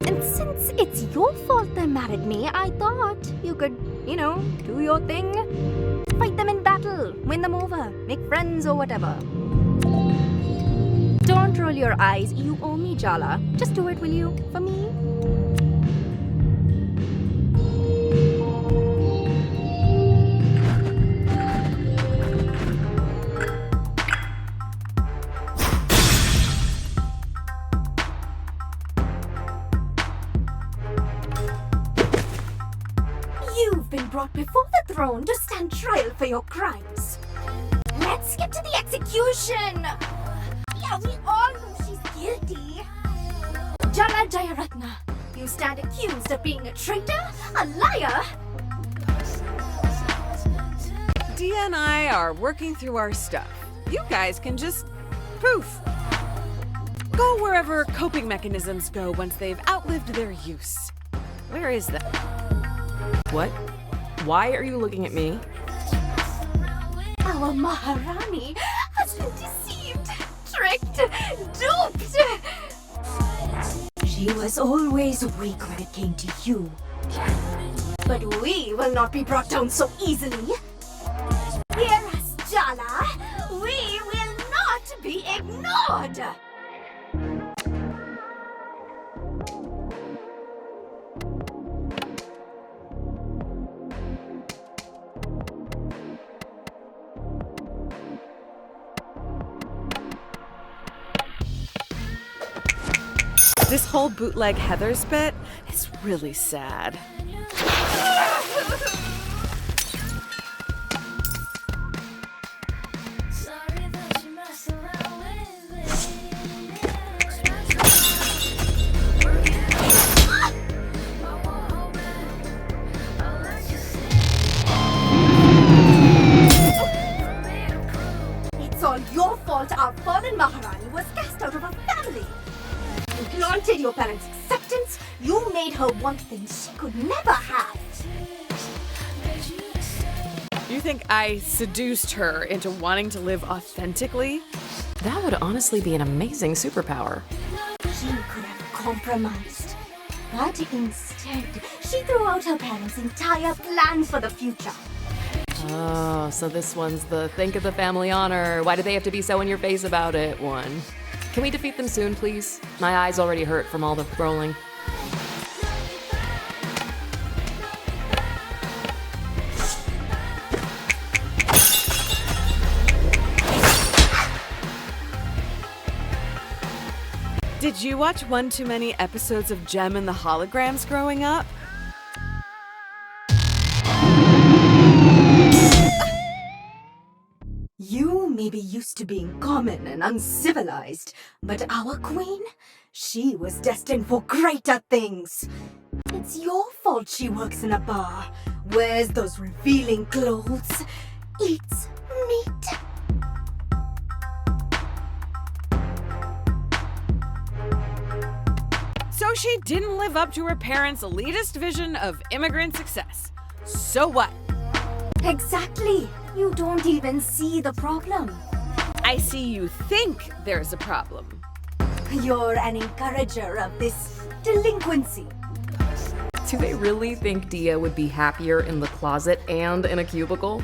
And since it's your fault they mad at me, I thought you could, do your thing. Fight them in battle, win them over, make friends or whatever. Don't roll your eyes, you owe me, Jala. Just do it, will you, for me? You've been brought before the throne to stand trial for your crimes. Let's get to the execution! Yeah, we all know she's guilty. Jala Jayaratna, you stand accused of being a traitor, a liar. Dia and I are working through our stuff. You guys can just poof. Go wherever coping mechanisms go once they've outlived their use. Where is that? What? Why are you looking at me? Our Maharani has been deceived, tricked, duped. She was always weak when it came to you. But we will not be brought down so easily. Hear us, Jala. We will not be ignored. This whole bootleg Heathers bit is really sad. It's all your fault our fallen Maharani was cast out of our family. You granted your parents' acceptance, you made her want things she could never have. You think I seduced her into wanting to live authentically? That would honestly be an amazing superpower. She could have compromised. But instead, she threw out her parents' entire plan for the future. Oh, so this one's the think of the family honor. Why do they have to be so in your face about it one? Can we defeat them soon, please? My eyes already hurt from all the rolling. Did you watch one too many episodes of Gem and the Holograms growing up? You may be used to being common and uncivilized, but our queen, she was destined for greater things. It's your fault she works in a bar, wears those revealing clothes, eats meat. So she didn't live up to her parents' elitist vision of immigrant success. So what? Exactly. You don't even see the problem. I see you think there's a problem. You're an encourager of this delinquency. Do they really think Dia would be happier in the closet and in a cubicle?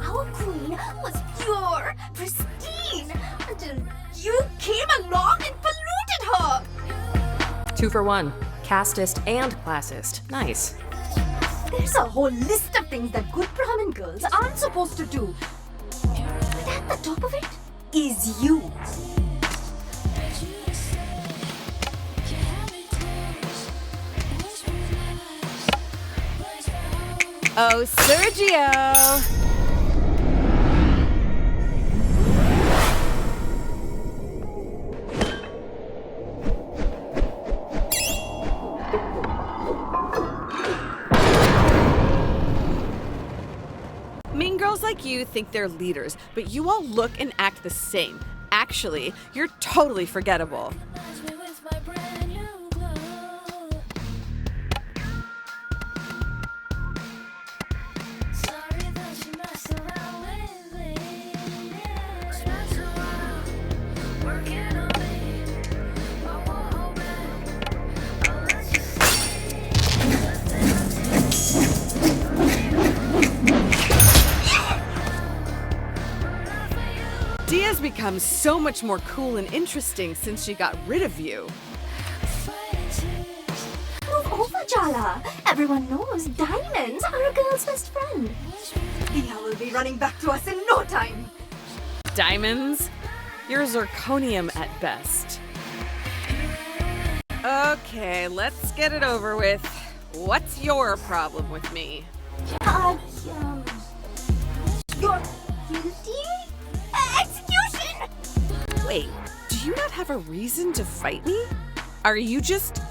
Our queen was pure, pristine, until you came along and polluted her. 2 for 1. casteist, and classist. Nice. There's a whole list of things that good Brahmin girls aren't supposed to do. But at the top of it is you. Oh, Sergio! Mean girls like you think they're leaders, but you all look and act the same. Actually, you're totally forgettable. Dia's become so much more cool and interesting since she got rid of you. Move over, Jala. Everyone knows diamonds are a girl's best friend. Dia will be running back to us in no time. Diamonds? You're zirconium at best. Okay, let's get it over with. What's your problem with me? You're guilty? Execution! Wait, do you not have a reason to fight me? Are you just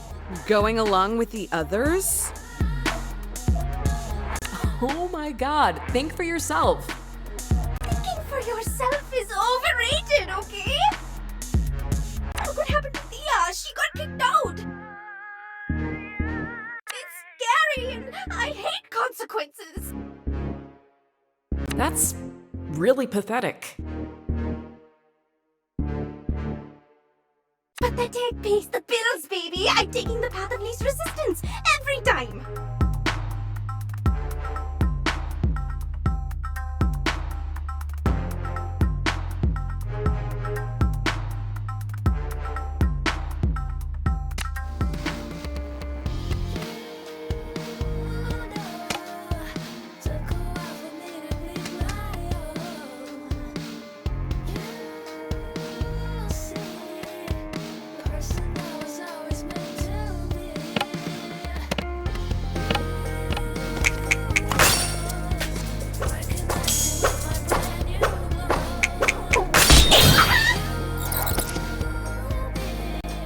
going along with the others? Oh my god, think for yourself. Thinking for yourself is overrated, okay? Look what happened to Dia. She got kicked out. It's scary and I hate consequences. That's really pathetic. Pathetic pays the bills, baby. I'm taking the path of least resistance every time.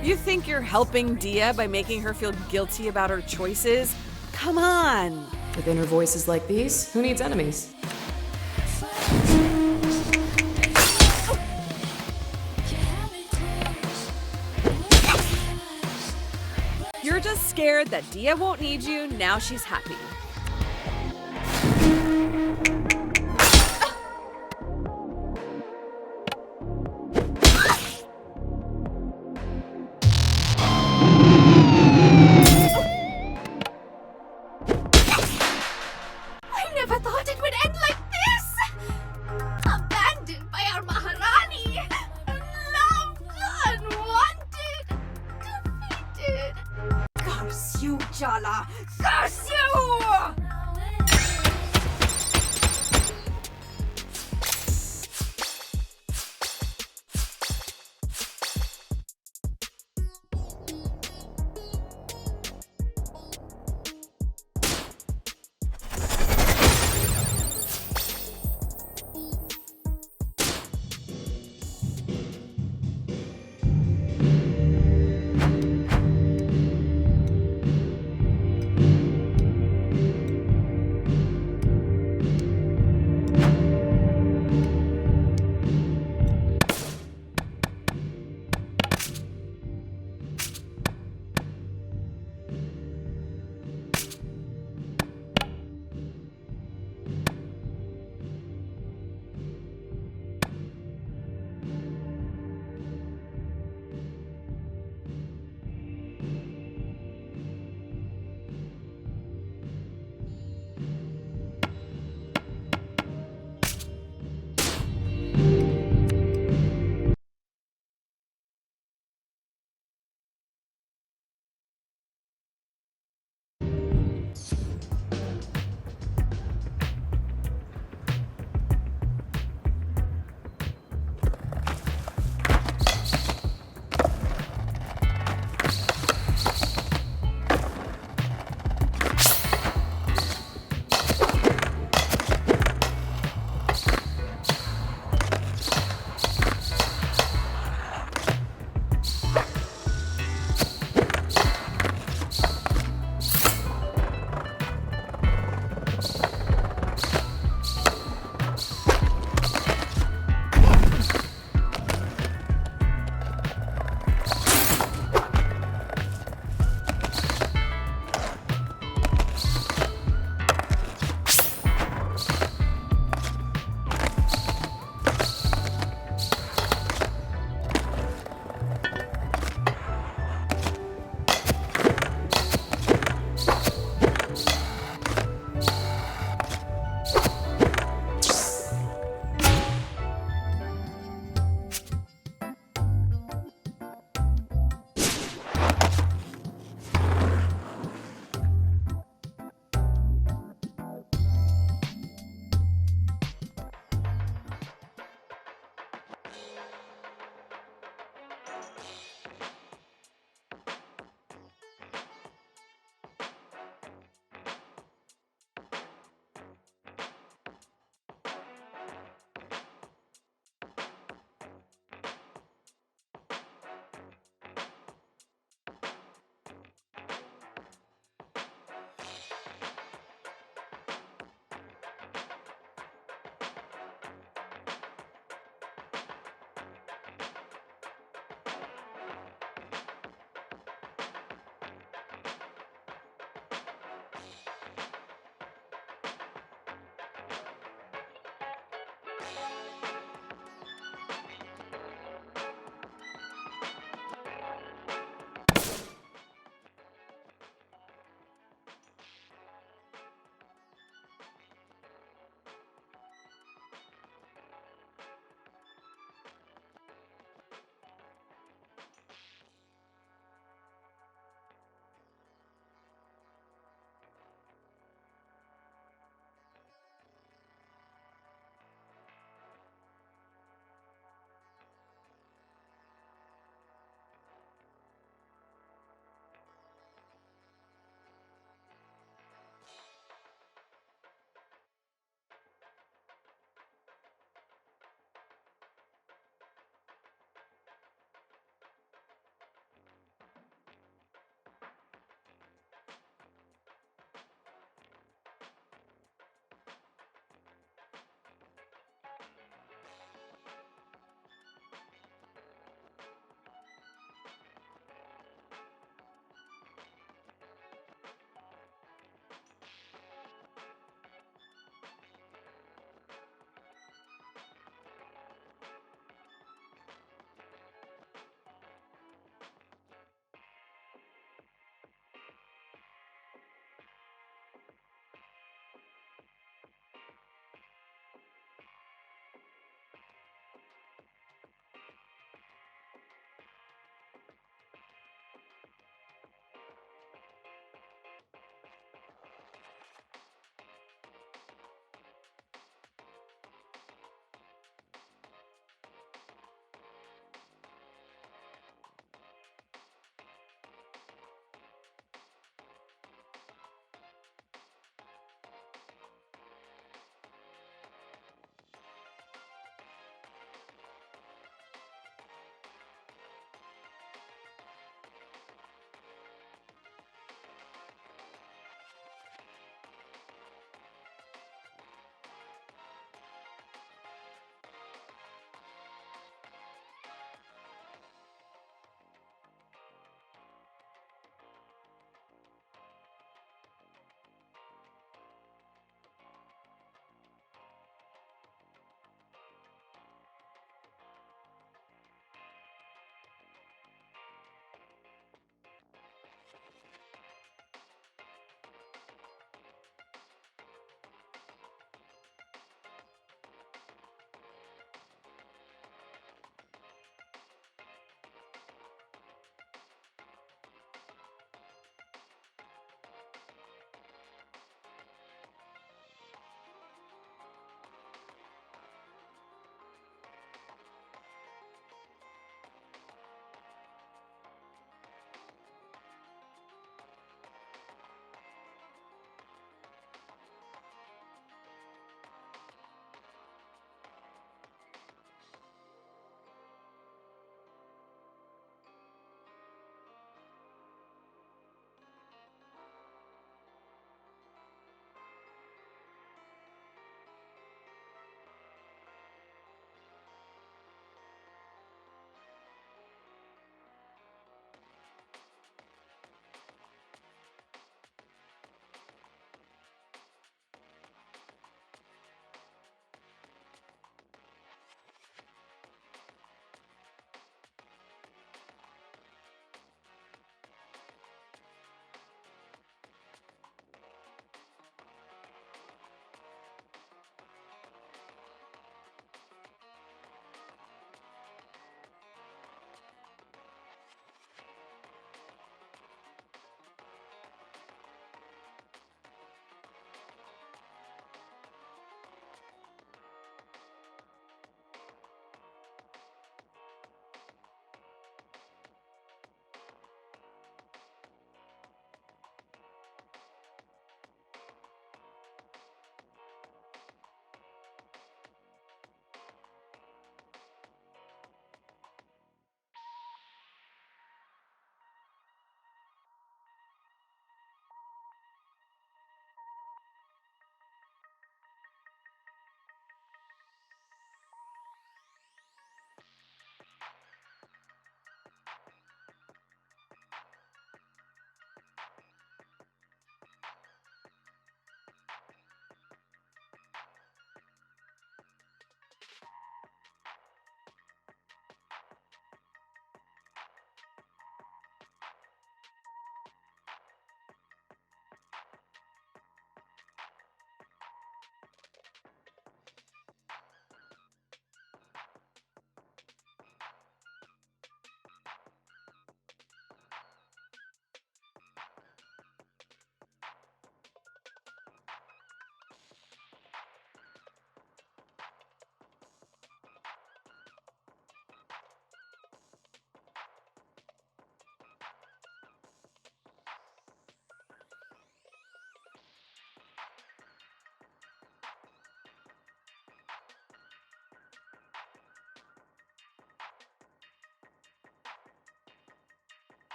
You think you're helping Dia by making her feel guilty about her choices? Come on! With inner voices like these, who needs enemies? You're just scared that Dia won't need you, now she's happy. I never thought it would end like this! Abandoned by our Maharani! Loved, unwanted, defeated! Curse you, Jala! Curse you!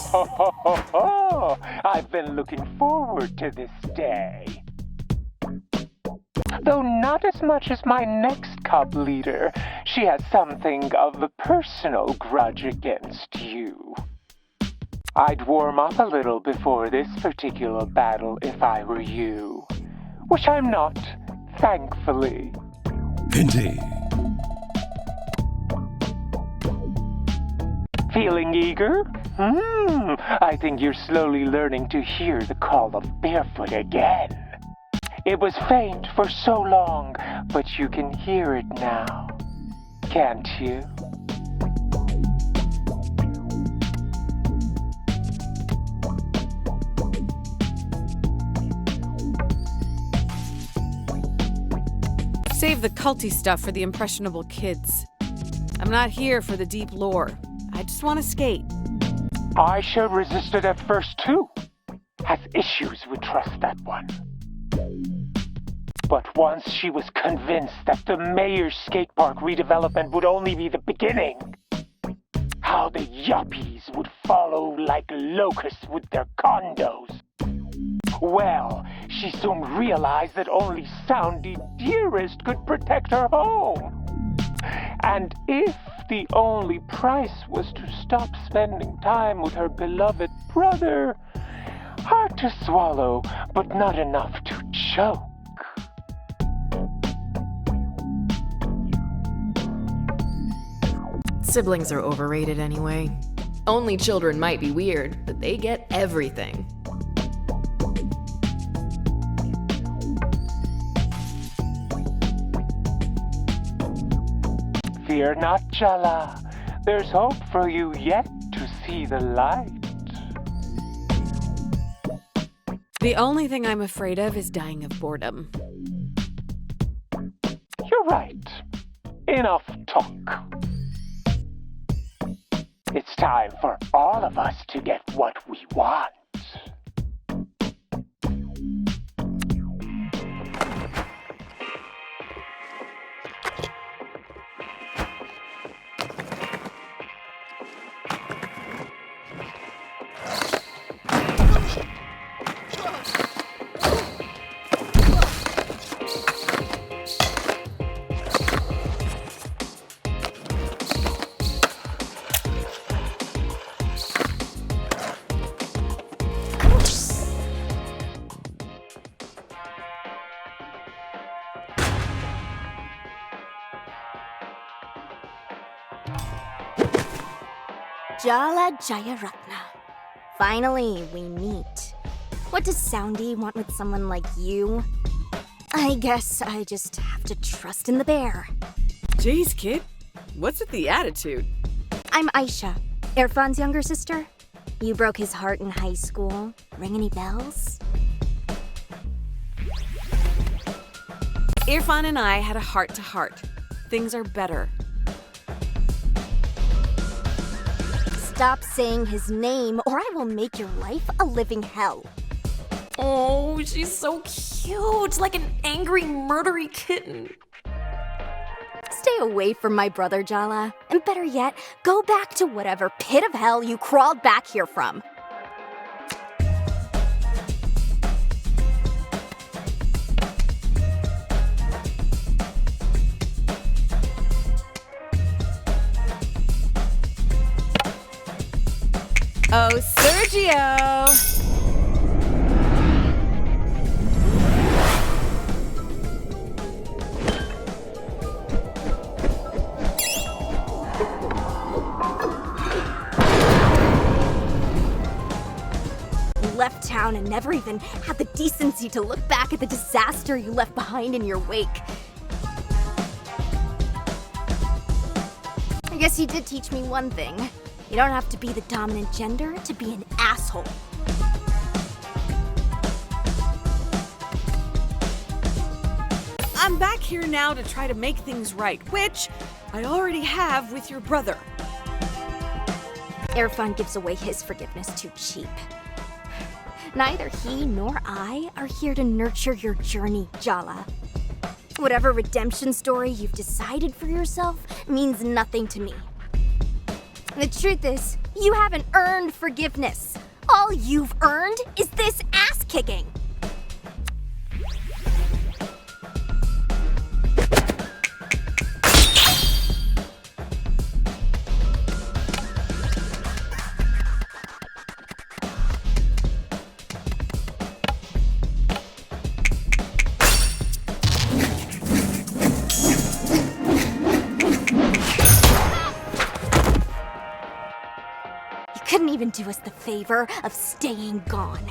ho, ho, ho, ho! I've been looking forward to this day. Though not as much as my next cub leader. She has something of a personal grudge against you. I'd warm up a little before this particular battle if I were you. Which I'm not, thankfully. Indeed. Feeling eager? I think you're slowly learning to hear the call of Barefoot again. It was faint for so long, but you can hear it now, can't you? Save the culty stuff for the impressionable kids. I'm not here for the deep lore. I just want to skate. Aisha resisted at first too. Has issues with trust, that one. But once she was convinced that the mayor's skate park redevelopment would only be the beginning, how the yuppies would follow like locusts with their condos. Well, she soon realized that only Soundy Dearest could protect her home. And if the only price was to stop spending time with her beloved brother, hard to swallow, but not enough to choke. Siblings are overrated anyway. Only children might be weird, but they get everything. Fear not, Jala. There's hope for you yet to see the light. The only thing I'm afraid of is dying of boredom. You're right. Enough talk. It's time for all of us to get what we want. Jala Jayaratna. Finally, we meet. What does Soundy want with someone like you? I guess I just have to trust in the bear. Jeez, kid. What's with the attitude? I'm Aisha, Irfan's younger sister. You broke his heart in high school. Ring any bells? Irfan and I had a heart-to-heart. Things are better. Stop saying his name, or I will make your life a living hell. Oh, she's so cute, like an angry, murdery kitten. Stay away from my brother, Jala. And better yet, go back to whatever pit of hell you crawled back here from. Oh, Sergio! You left town and never even had the decency to look back at the disaster you left behind in your wake. I guess you did teach me one thing. You don't have to be the dominant gender to be an asshole. I'm back here now to try to make things right, which I already have with your brother. Irfan gives away his forgiveness too cheap. Neither he nor I are here to nurture your journey, Jala. Whatever redemption story you've decided for yourself means nothing to me. The truth is, You haven't earned forgiveness. All you've earned is this ass kicking. Couldn't even do us the favor of staying gone.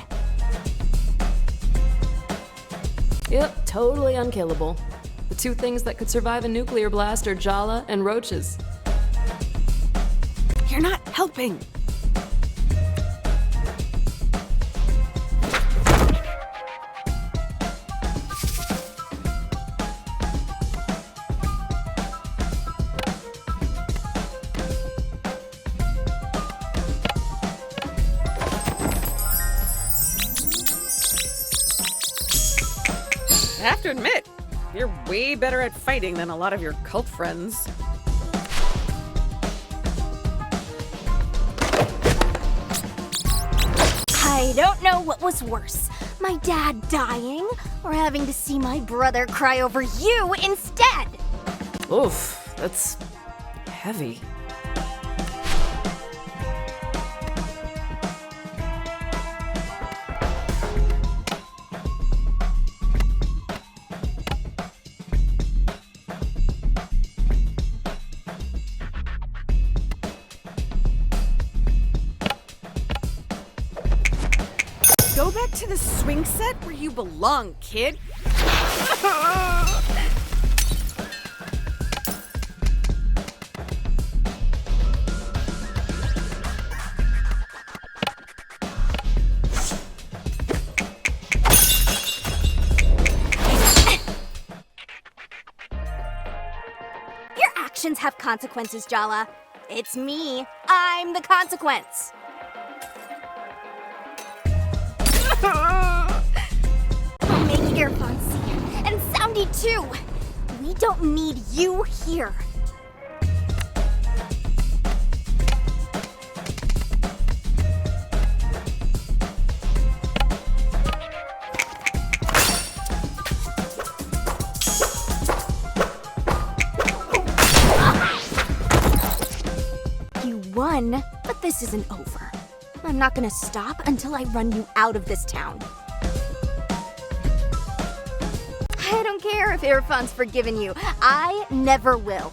Yep, totally unkillable. The two things that could survive a nuclear blast are Jala and roaches. You're not helping. I have to admit, you're way better at fighting than a lot of your cult friends. I don't know what was worse, my dad dying or having to see my brother cry over you instead. Oof, that's heavy. Go back to the swing set where you belong, kid. Your actions have consequences, Jala. It's me. I'm the consequence. Make earphones see, and Soundy too. We don't need you here. You won, but this isn't over. I'm not gonna stop until I run you out of this town. I don't care if Irfan's forgiven you. I never will.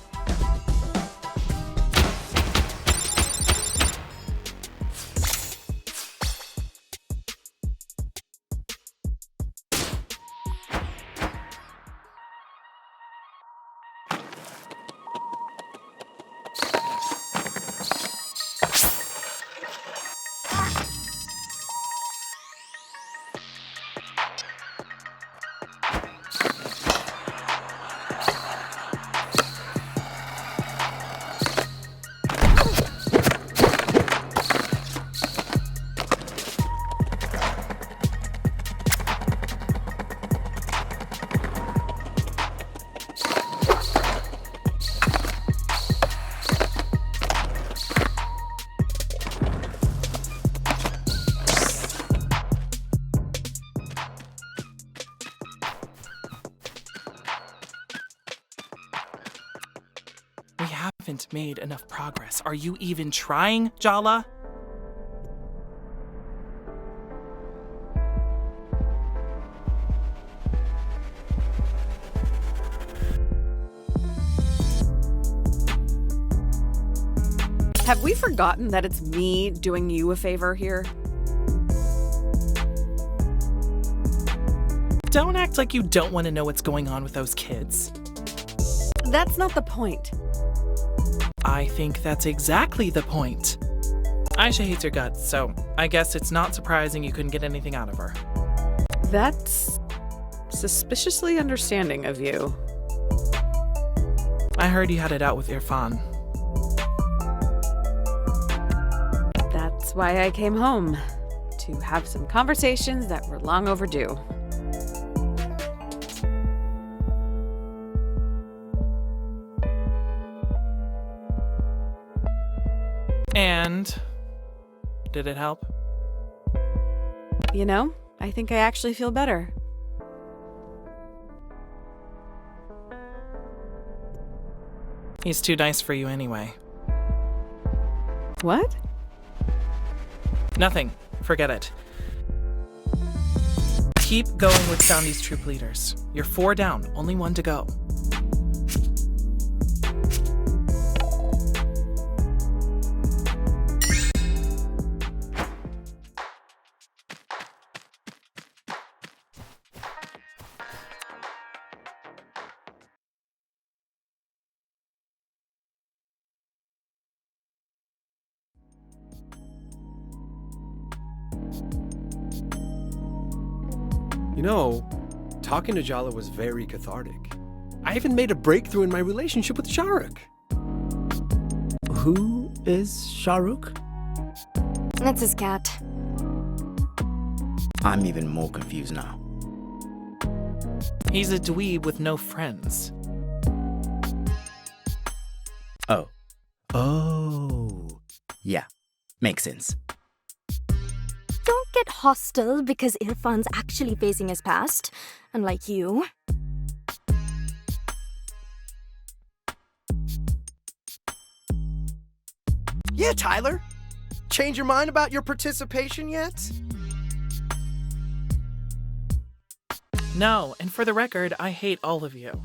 We haven't made enough progress. Are you even trying, Jala? Have we forgotten that it's me doing you a favor here? Don't act like you don't want to know what's going on with those kids. That's not the point. I think that's exactly the point. Aisha hates your guts, so I guess it's not surprising you couldn't get anything out of her. That's suspiciously understanding of you. I heard you had it out with Irfan. That's why I came home, to have some conversations that were long overdue. And Did it help? You know, I think I actually feel better. He's too nice for you anyway. What? Nothing. Forget it. Keep going with Soundy's troop leaders. You're 4 down, only 1 to go. You know, talking to Jala was very cathartic. I even made a breakthrough in my relationship with Shahrukh. Who is Shahrukh? That's his cat. I'm even more confused now. He's a dweeb with no friends. Oh. Oh. Yeah. Makes sense. Don't get hostile because Irfan's actually facing his past, unlike you. Yeah, Tyler. Change your mind about your participation yet? No, and for the record, I hate all of you.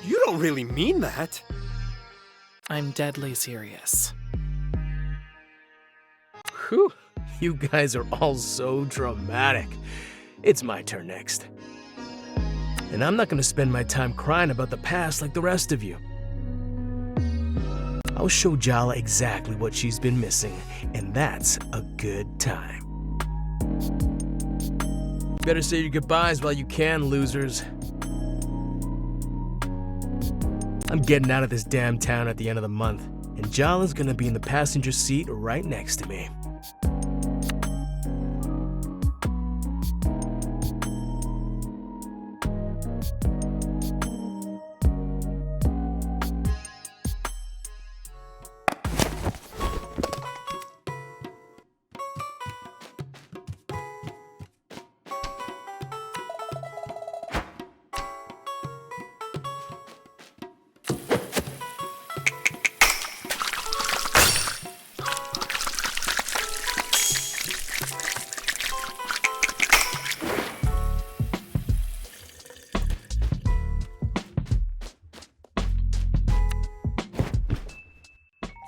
You don't really mean that. I'm deadly serious. Whew, you guys are all so dramatic. It's my turn next. And I'm not gonna spend my time crying about the past like the rest of you. I'll show Jala exactly what she's been missing, and that's a good time. Better say your goodbyes while you can, losers. I'm getting out of this damn town at the end of the month, and Jala's gonna be in the passenger seat right next to me.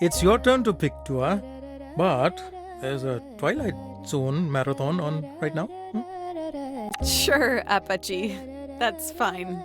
It's your turn to pick, Tua. But there's a Twilight Zone marathon on right now. Sure, Apache. That's fine.